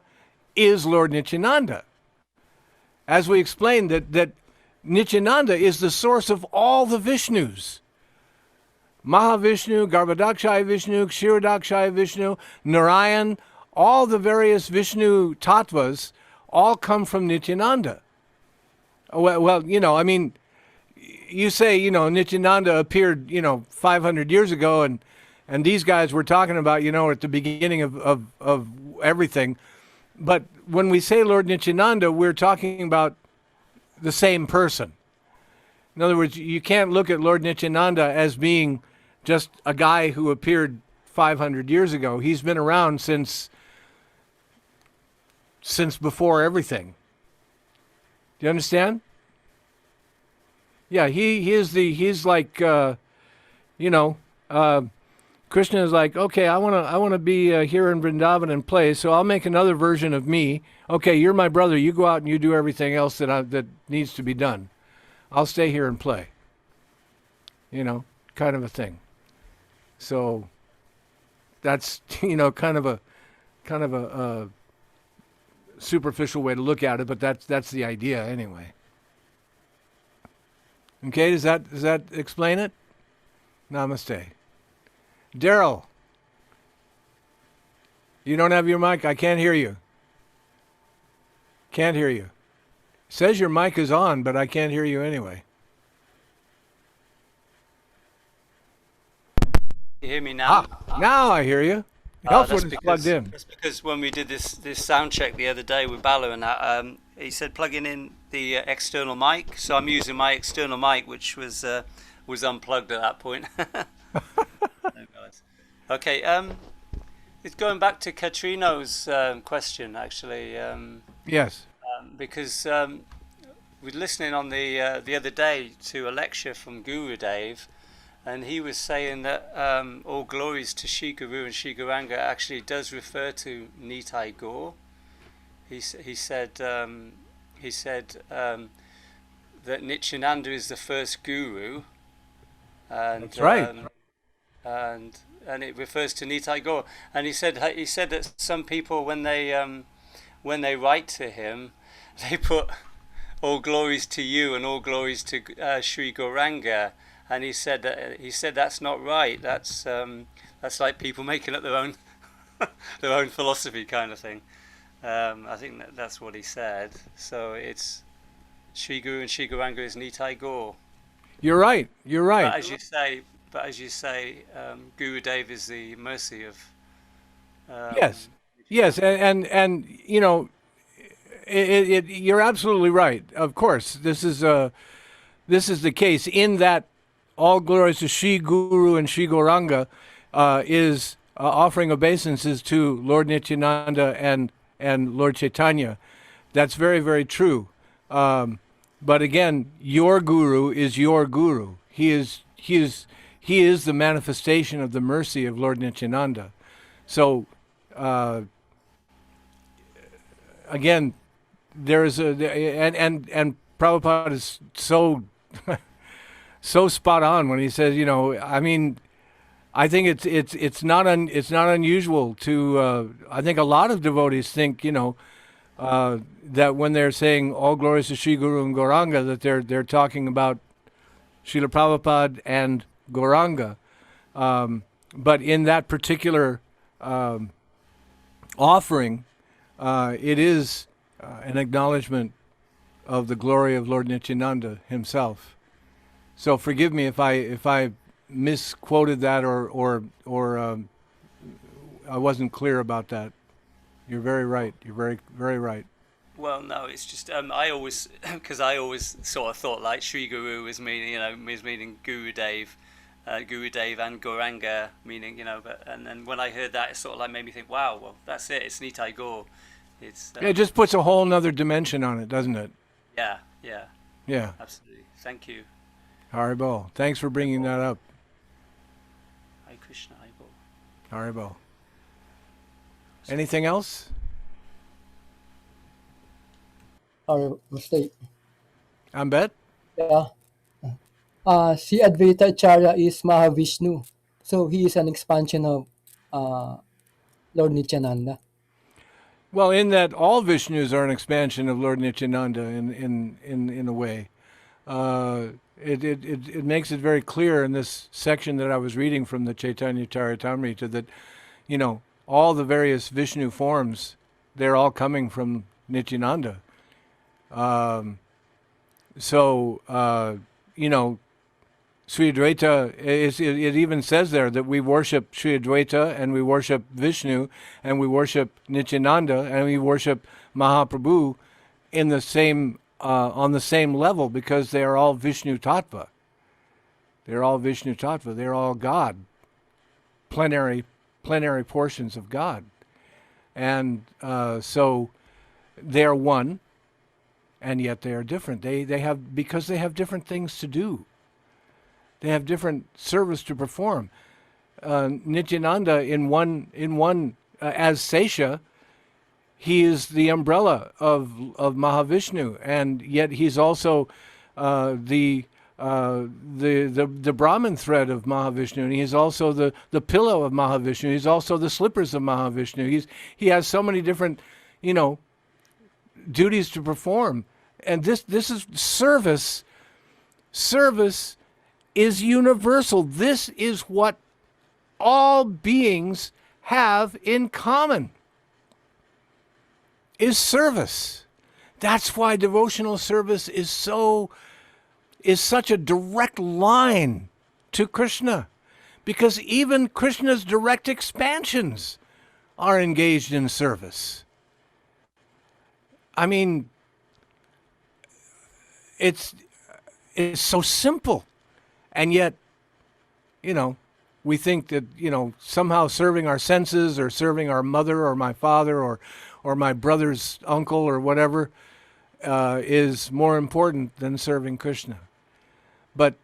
is Lord Nityananda. As we explained, that Nityananda is the source of all the Vishnus. Mahavishnu, Garbhodakshaya Vishnu, Kshirodakshaya Vishnu, Narayan, all the various Vishnu tattvas all come from Nityananda. Well, I mean, you say, Nityananda appeared, 500 years ago, and these guys were talking about, at the beginning of everything. But when we say Lord Nityananda, we're talking about the same person. In other words, you can't look at Lord Nityananda as being just a guy who appeared 500 years ago. He's been around since before everything. Do you understand? Yeah, he's like, Krishna is like, okay, I want to be here in Vrindavan and play, so I'll make another version of me. Okay, you're my brother. You go out and you do everything else that needs to be done. I'll stay here and play. Kind of a thing. So that's kind of a superficial way to look at it, but that's the idea anyway. Okay, does that explain it? Namaste. Daryl, you don't have your mic. I can't hear you. Can't hear you. Says your mic is on, but I can't hear you anyway. You hear me now? Now I hear you. It helps when it's plugged in. That's because when we did this sound check the other day with Bala and that, he said plugging in the external mic. So I'm using my external mic, which was unplugged at that point. Okay, it's going back to Katrino's question actually. Yes. Because we were listening on the other day to a lecture from Guru Dev, and he was saying that all glories to Shri Guru and Shri Gauranga actually does refer to Nitai Gaur. He said that Nityananda is the first guru, and that's right. And it refers to Nitai Gaur. And he said that some people when they write to him, they put all glories to you and all glories to Sri Gauranga. And he said that's not right. That's like people making up their own their own philosophy kind of thing. I think that's what he said. So it's Sri Guru and Sri Gauranga is Nitai Gaur. You're right. But as you say, Guru Dev is the mercy of. Yes, and you're absolutely right. Of course, this is the case in that all glories to Sri Guru and Sri Gauranga is offering obeisances to Lord Nityananda and Lord Caitanya. That's very, very true. But again, your guru is your guru. He is the manifestation of the mercy of Lord Nityananda. So again, there is and Prabhupada is so so spot on when he says, I mean, I think it's not unusual to. I think a lot of devotees think, that when they're saying all glories to Sri Guru and Gauranga, that they're talking about Srila Prabhupada and Gauranga. But in that particular offering, it is an acknowledgement of the glory of Lord Nityananda himself. So forgive me if I misquoted that or I wasn't clear about that. You're very right. You're very, very right. Well, no, it's just I always because I always sort of thought like Sri Guru was meaning Gurudev, Gurudev and Gauranga meaning but and then when I heard that it sort of like made me think, wow, well that's it, it's Nitai Gaur. It's It just puts a whole nother dimension on it, doesn't it? yeah, absolutely. Thank you. Haribol. Thanks for bringing that up. Hare Krishna, Haribol. Haribol. Anything else? Or mistake. Ambet? Yeah. Si Advaita Acharya is Mahavishnu. So he is an expansion of Lord Nityananda. Well, in that all Vishnus are an expansion of Lord Nityananda in a way. It makes it very clear in this section that I was reading from the Chaitanya Charitamrita that, all the various Vishnu forms, they're all coming from Nityananda. Sri Advaita, it even says there that we worship Sri Advaita and we worship Vishnu and we worship Nityananda and we worship Mahaprabhu in the same on the same level because they are all Vishnu Tattva. They're all Vishnu Tattva. They're all God, plenary portions of God, and so they are one, and yet they are different. They have because they have different things to do. They have different service to perform. Nityananda in one as Sesha, he is the umbrella of Mahavishnu, and yet he's also the Brahman thread of Mahavishnu, and he's also the pillow of Mahavishnu. He's also the slippers of Mahavishnu. He has so many different, duties to perform, and this is service. Service is universal. This is what all beings have in common, is service. That's why devotional service is such a direct line to Krishna, because even Krishna's direct expansions are engaged in service. I mean, it's so simple. And yet, we think that, somehow serving our senses or serving our mother or my father or my brother's uncle or whatever is more important than serving Krishna. But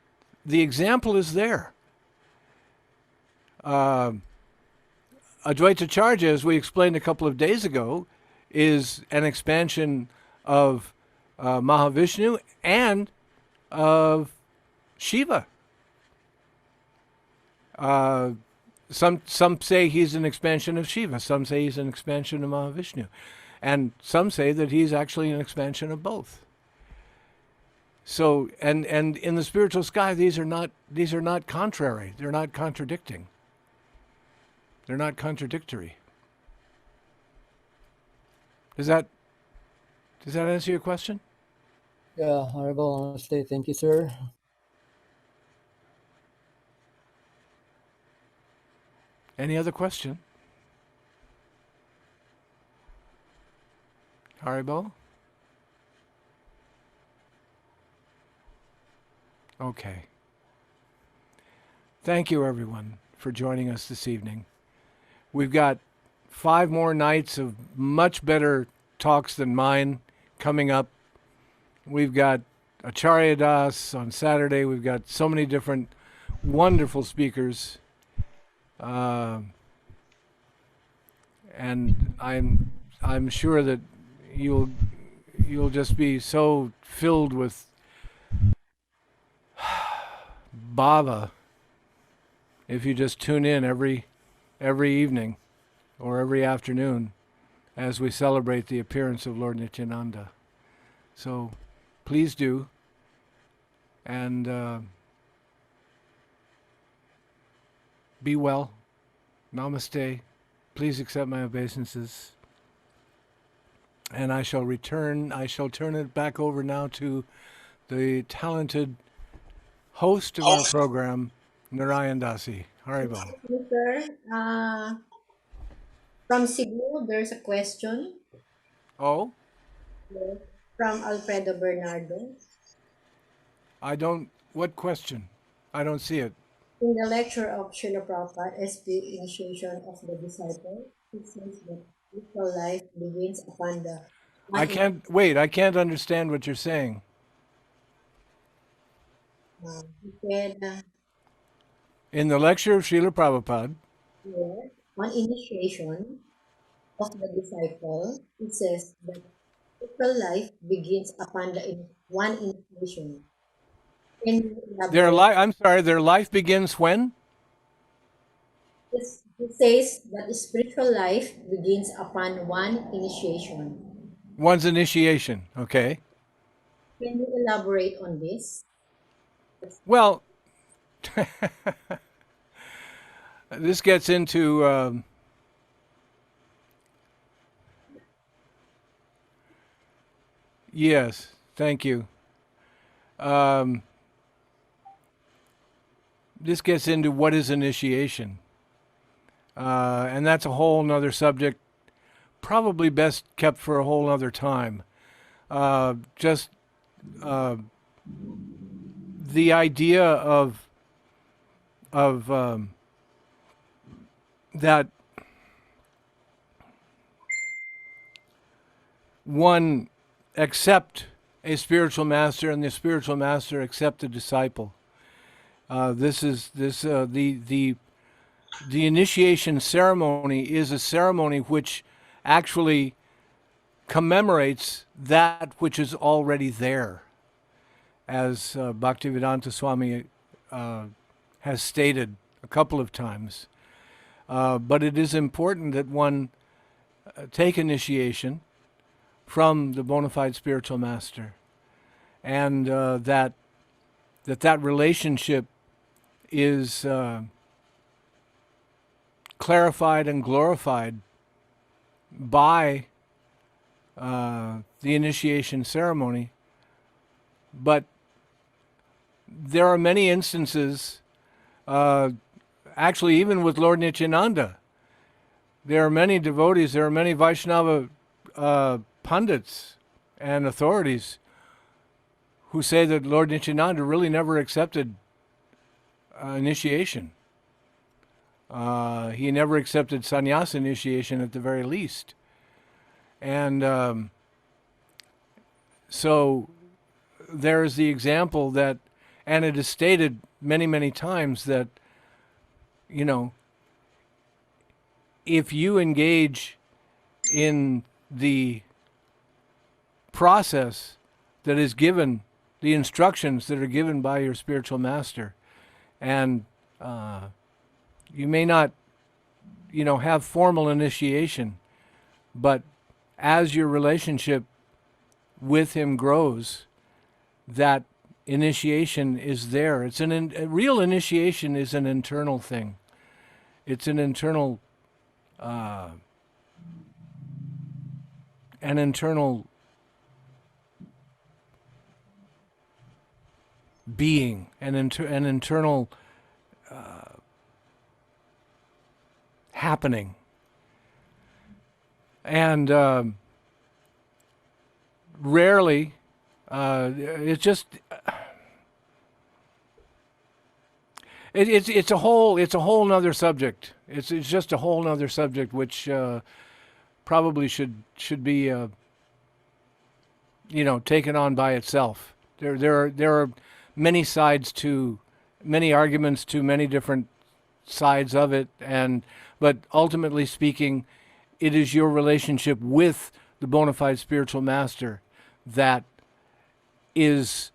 the example is there. Advaita Charya, as we explained a couple of days ago, is an expansion of Mahavishnu and of Shiva. Some say he's an expansion of Shiva. Some say he's an expansion of Mahavishnu, and some say that he's actually an expansion of both. So, and in the spiritual sky, these are not contrary. They're not contradicting. They're not contradictory. Does that answer your question? Yeah, Haribol, namaste. Thank you, sir. Any other question? Haribol? Okay. Thank you, everyone, for joining us this evening. We've got 5 more nights of much better talks than mine coming up. We've got Acharya Das on Saturday. We've got so many different wonderful speakers. And I'm sure that you'll just be so filled with bhava if you just tune in every evening or every afternoon as we celebrate the appearance of Lord Nityananda. So please do. And be well. Namaste. Please accept my obeisances. And I shall turn it back over now to the talented host of our program, Narayan Dasi. Haribol. Sir, from Cebu, there's a question Oh, from Alfredo Bernardo. what question? I don't see it. In the lecture of Srila Prabhupada, SP Initiation of the Disciple, it says that spiritual life begins upon the I can't understand what you're saying. he said, In the lecture of Srila Prabhupada, here, on initiation of the disciple, it says that spiritual life begins upon the one initiation. Can you elaborate? their life begins when? It says that spiritual life begins upon one initiation. One's initiation, okay. Can you elaborate on this? Well, this gets into yes, thank you. This gets into what is initiation. And that's a whole nother subject, probably best kept for a whole other time. Just the idea of that one accept a spiritual master and the spiritual master accept a disciple. The initiation ceremony is a ceremony which actually commemorates that which is already there, as Bhaktivedanta Swami has stated a couple of times. But it is important that one take initiation from the bona fide spiritual master, and that relationship is clarified and glorified by the initiation ceremony. But there are many instances, actually even with Lord Nityananda, there are many devotees, there are many Vaishnava pundits and authorities who say that Lord Nityananda really never accepted initiation. He never accepted sannyasa initiation at the very least. And so there is the example that, and it is stated many, many times that, you know, if you engage in the process that is given, the instructions that are given by your spiritual master, and you may not, you know, have formal initiation, but as your relationship with him grows, that initiation is there. It's a real initiation is an internal thing. It's an internal being, an internal happening. And rarely, it's just it's a whole nother subject. It's just a whole nother subject which probably should be you know, taken on by itself. There are many sides to, many arguments to many different sides of it, but ultimately speaking, it is your relationship with the bona fide spiritual master that is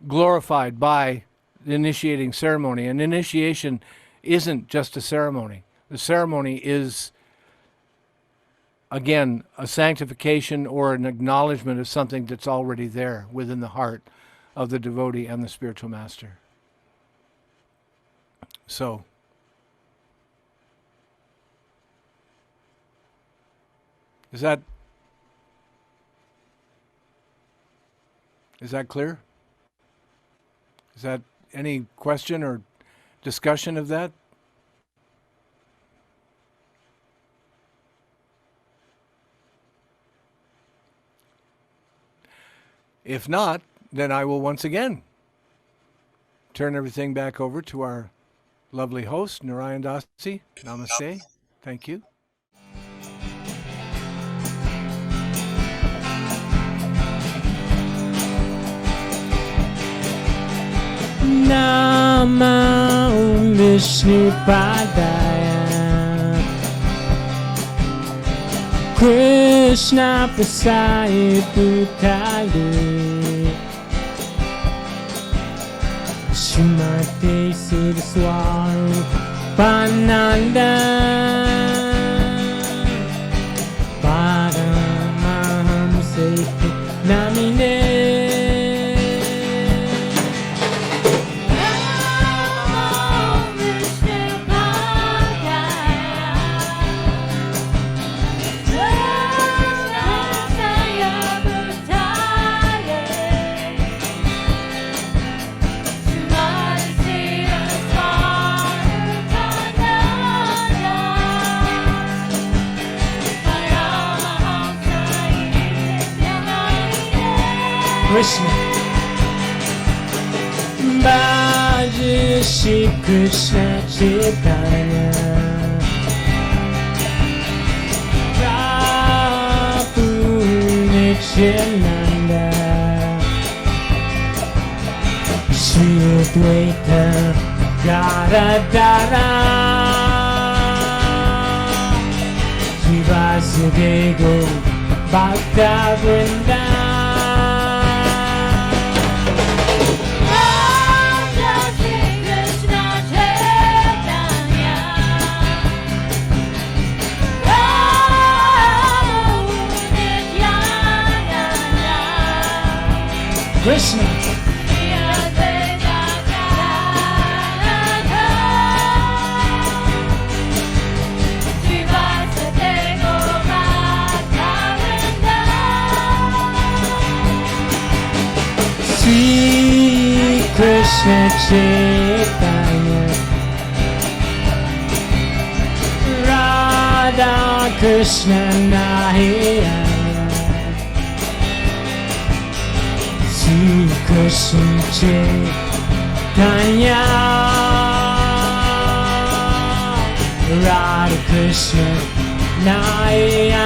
glorified by the initiating ceremony. And initiation isn't just a ceremony. The ceremony is, again, a sanctification or an acknowledgement of something that's already there within the heart of the devotee and the spiritual master. So, is that clear? Is that any question or discussion of that? If not, then I will once again turn everything back over to our lovely host, Nityananda. Namaste. Thank you. Nama Om Vishnu Padaya Krishna Prasaya Bhutale Srimate Siddheshvar Pananda Paramaham Namine Krishna Bhaja Shri Krishna Chaitanya Prabhu Nityananda Shri Advaita Gadadhara Shri Vasudeva Bhakta Vrinda Krishna Sri Krishna Chaitanya Radha Krishna Nitya Krishna Caitanya Radha Krishna Nitya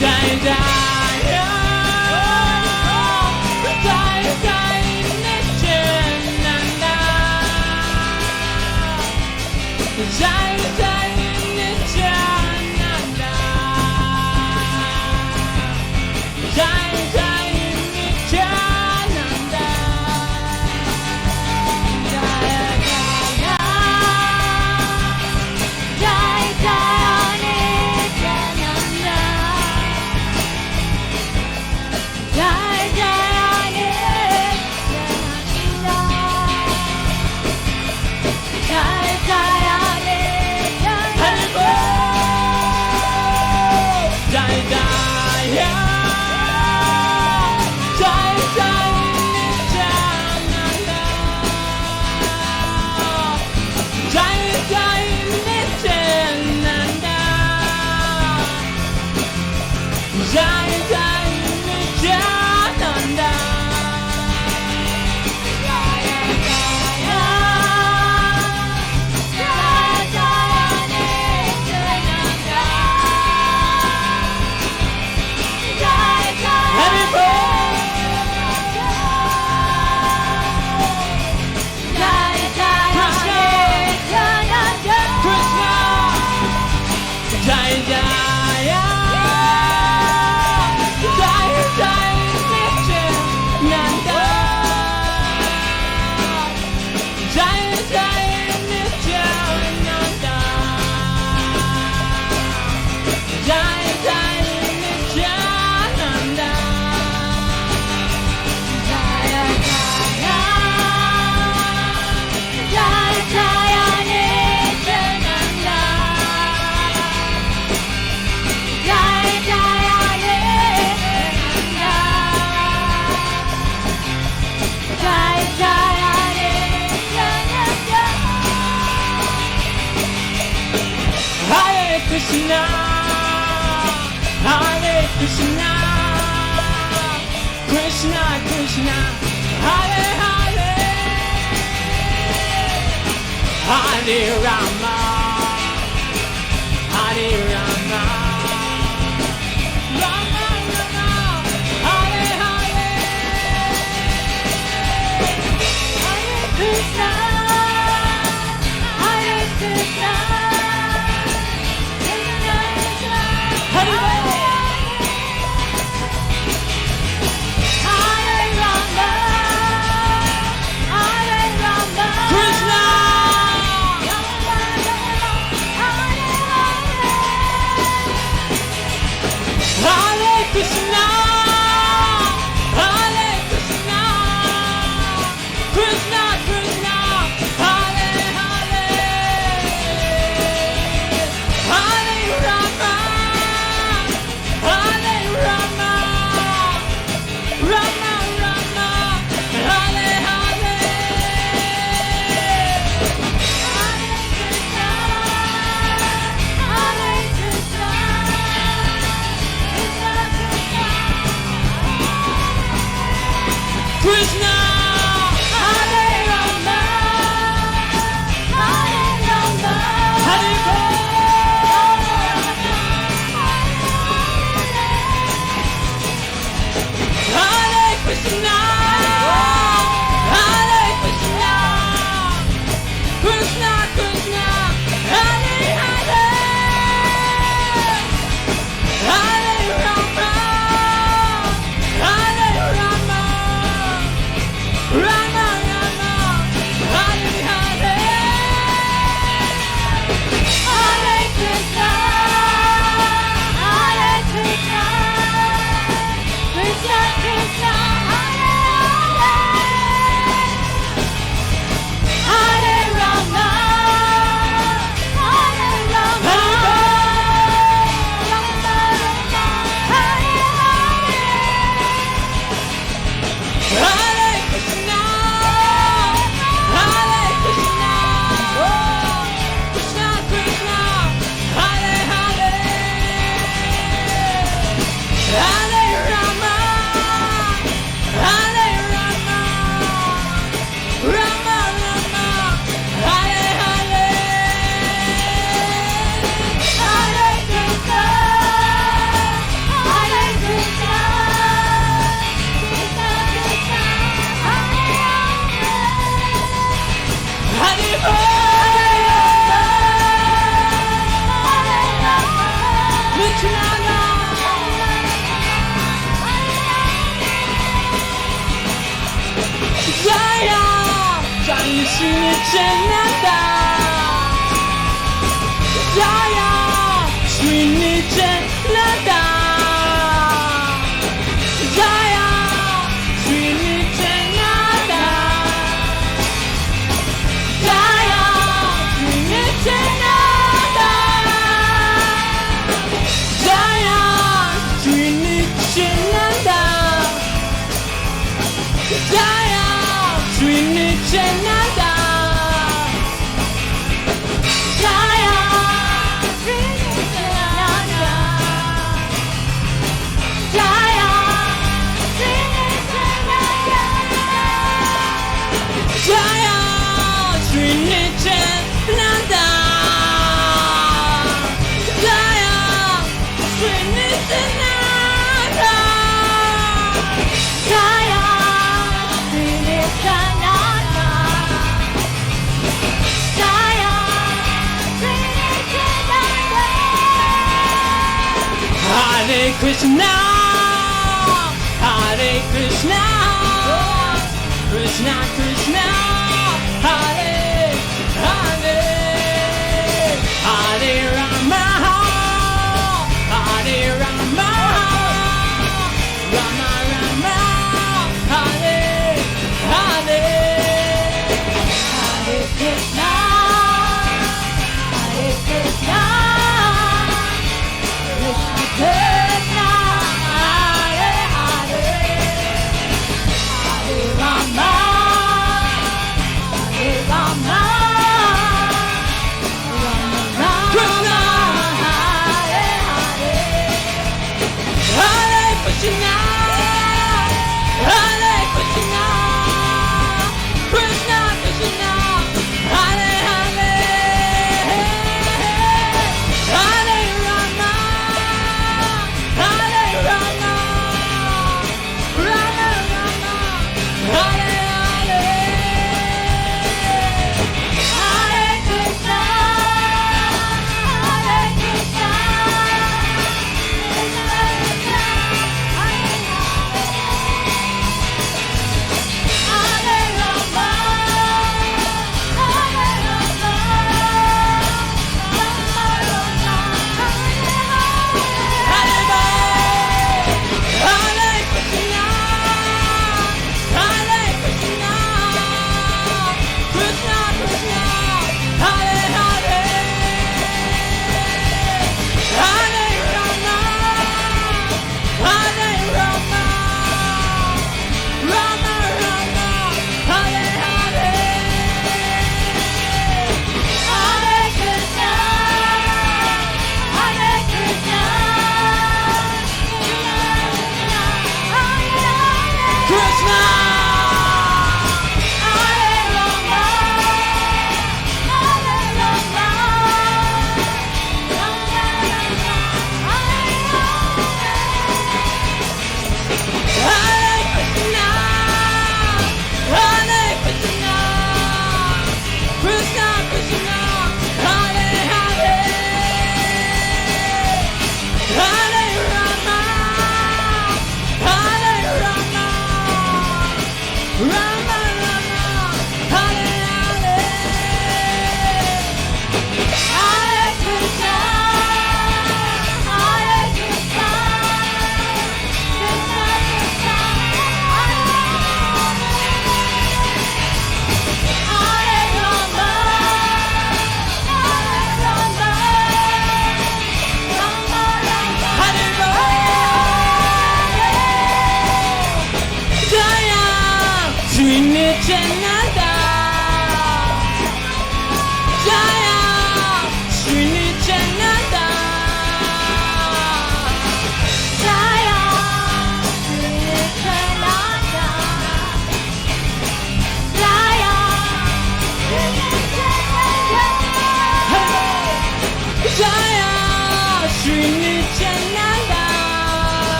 Jai Jaya, Jai Jai Nityananda, Jai Jai Nityananda, Jai Jai Nityananda, Jaya Jaya, Jai Jai Nityananda, Jai Jai Nityananda, Jai Jai Nityananda, Jai Jaya, Jai Jai Nityananda, Jai Jai Nityananda, Jai Jai Nityananda, Jaya Jaya, Jai Jai Nityananda, Jai Jai Haribol, Jai Jai Nityananda, Krishna, Jai Jaya, Jai Jai Nityananda, Jai Jai Nityananda, Jai Jai Nityananda, Jaya Jaya, Jai Jaya Nityananda, Jai Jaya Nityananda, Jai Jaya Nityananda, Hare Krishna, Hare Krishna, Krishna Krishna, Hare Hare, Hare Rama, Hare Rama, Rama Rama, Hare Hare, Hare Krishna, Hare Krishna, Krishna Krishna, Hare Hare Rama, Hare Rama, Krishna, Rama Rama, Nityananda. Jaya Sri Nityananda. Jaya Sri Nityananda. Jaya Sri Nityananda. Jaya Sri Nityananda. Jaya Sri Nityananda. Jaya Sri Nityananda. Jaya Sri Nityananda. Jaya Sri Nityananda. Jaya Sri Nityananda. Jaya Sri Nityananda. Jaya Sri Nityananda. Hare Krishna, Hare Krishna, Krishna Krishna, Hare Hare, Hare Rama, Hare Rama, Rama Rama, Hare Hare, Hare Krishna, Hare Krishna, Krishna Krishna, Hare Hare, Hare Rama,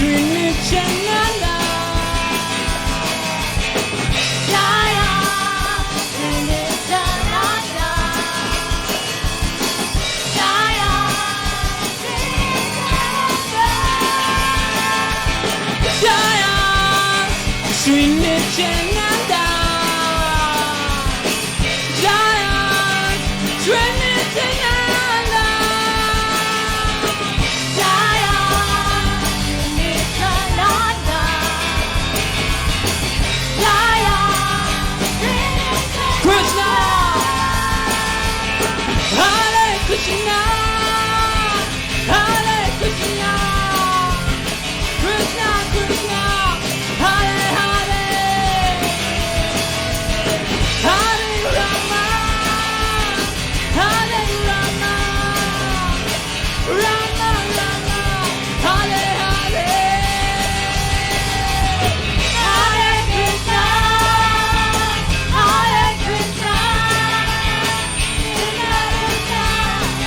Sri Nityananda. Jaya, Sri Nityananda. Jaya, Sri Nityananda. Jaya, Sri Nityananda. Jaya, Sri Nityananda. Jaya, Sri Nityananda. Jaya, Sri Nityananda. Krishna, Hare Krishna, Hare Krishna, Krishna Krishna, Hare Hare, Hare Rama, Hare Rama, Rama Rama, Hare Hare, Hare Krishna, Hare Krishna, Krishna Krishna,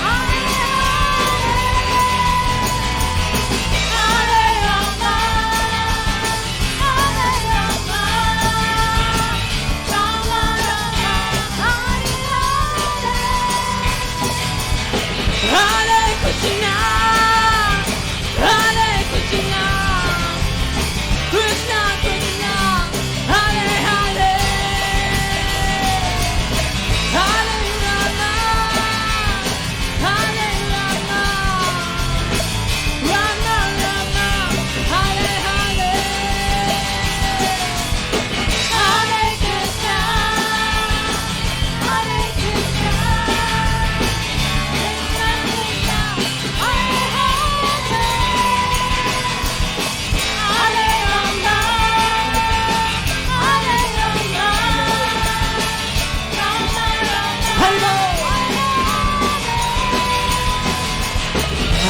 Hare Hare, Hare Rama, Hare Rama, Rama Rama, Hare Hare. Hare Krishna, Hare Krishna, Krishna Krishna, Hare Hare, Hare Rama, Hare Rama, Rama Rama, Hare Hare, Hare Krishna, Hare Krishna, Krishna Krishna, Hare Hare, Hare Rama, Hare Rama, Rama Rama,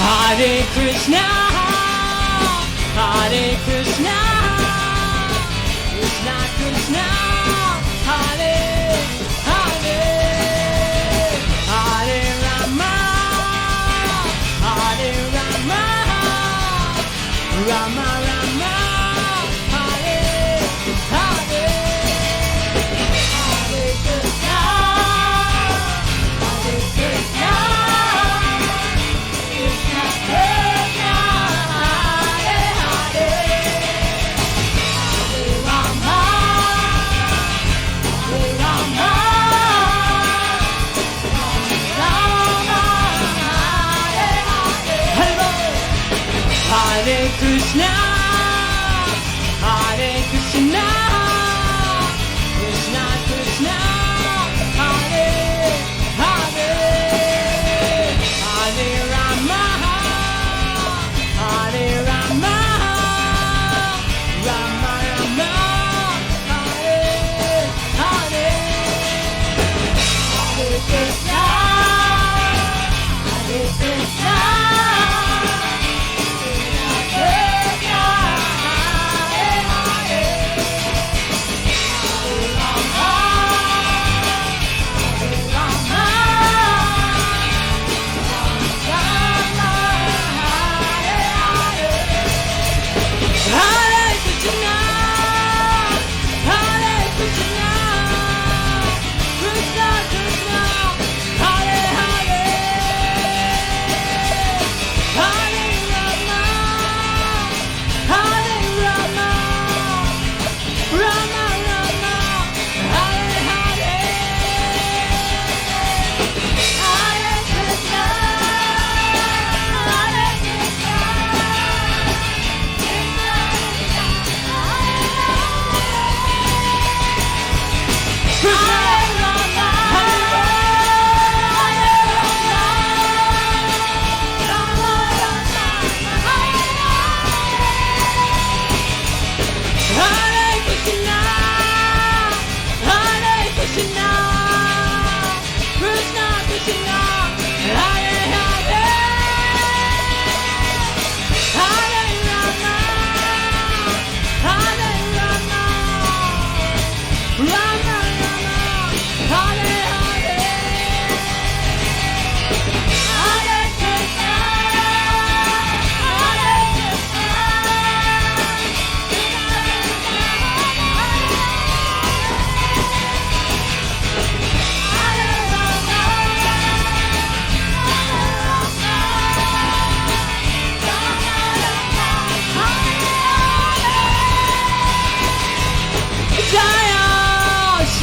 Hare Krishna, Hare Krishna, Krishna Krishna, Hare Hare, Hare Rama, Hare Rama, Rama Rama, Hare Hare, Hare Krishna, Hare Krishna, Krishna Krishna, Hare Hare, Hare Rama, Hare Rama, Rama, Hare Hare. Hare Krishna, Hare Krishna, Krishna Krishna, Hare Hare, Hare Rama, Hare Rama, Rama Rama, Hare Hare, Hare Krishna, Hare Krishna, Krishna Krishna,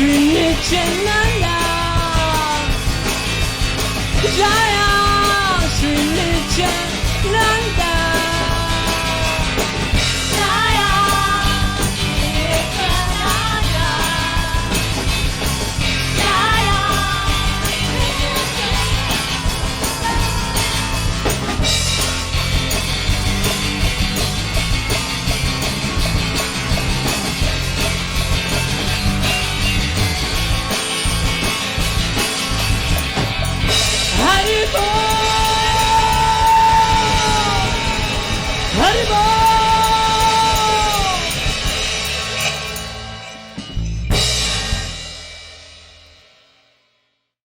Sri Nityananda, Jaya Sri Nityananda.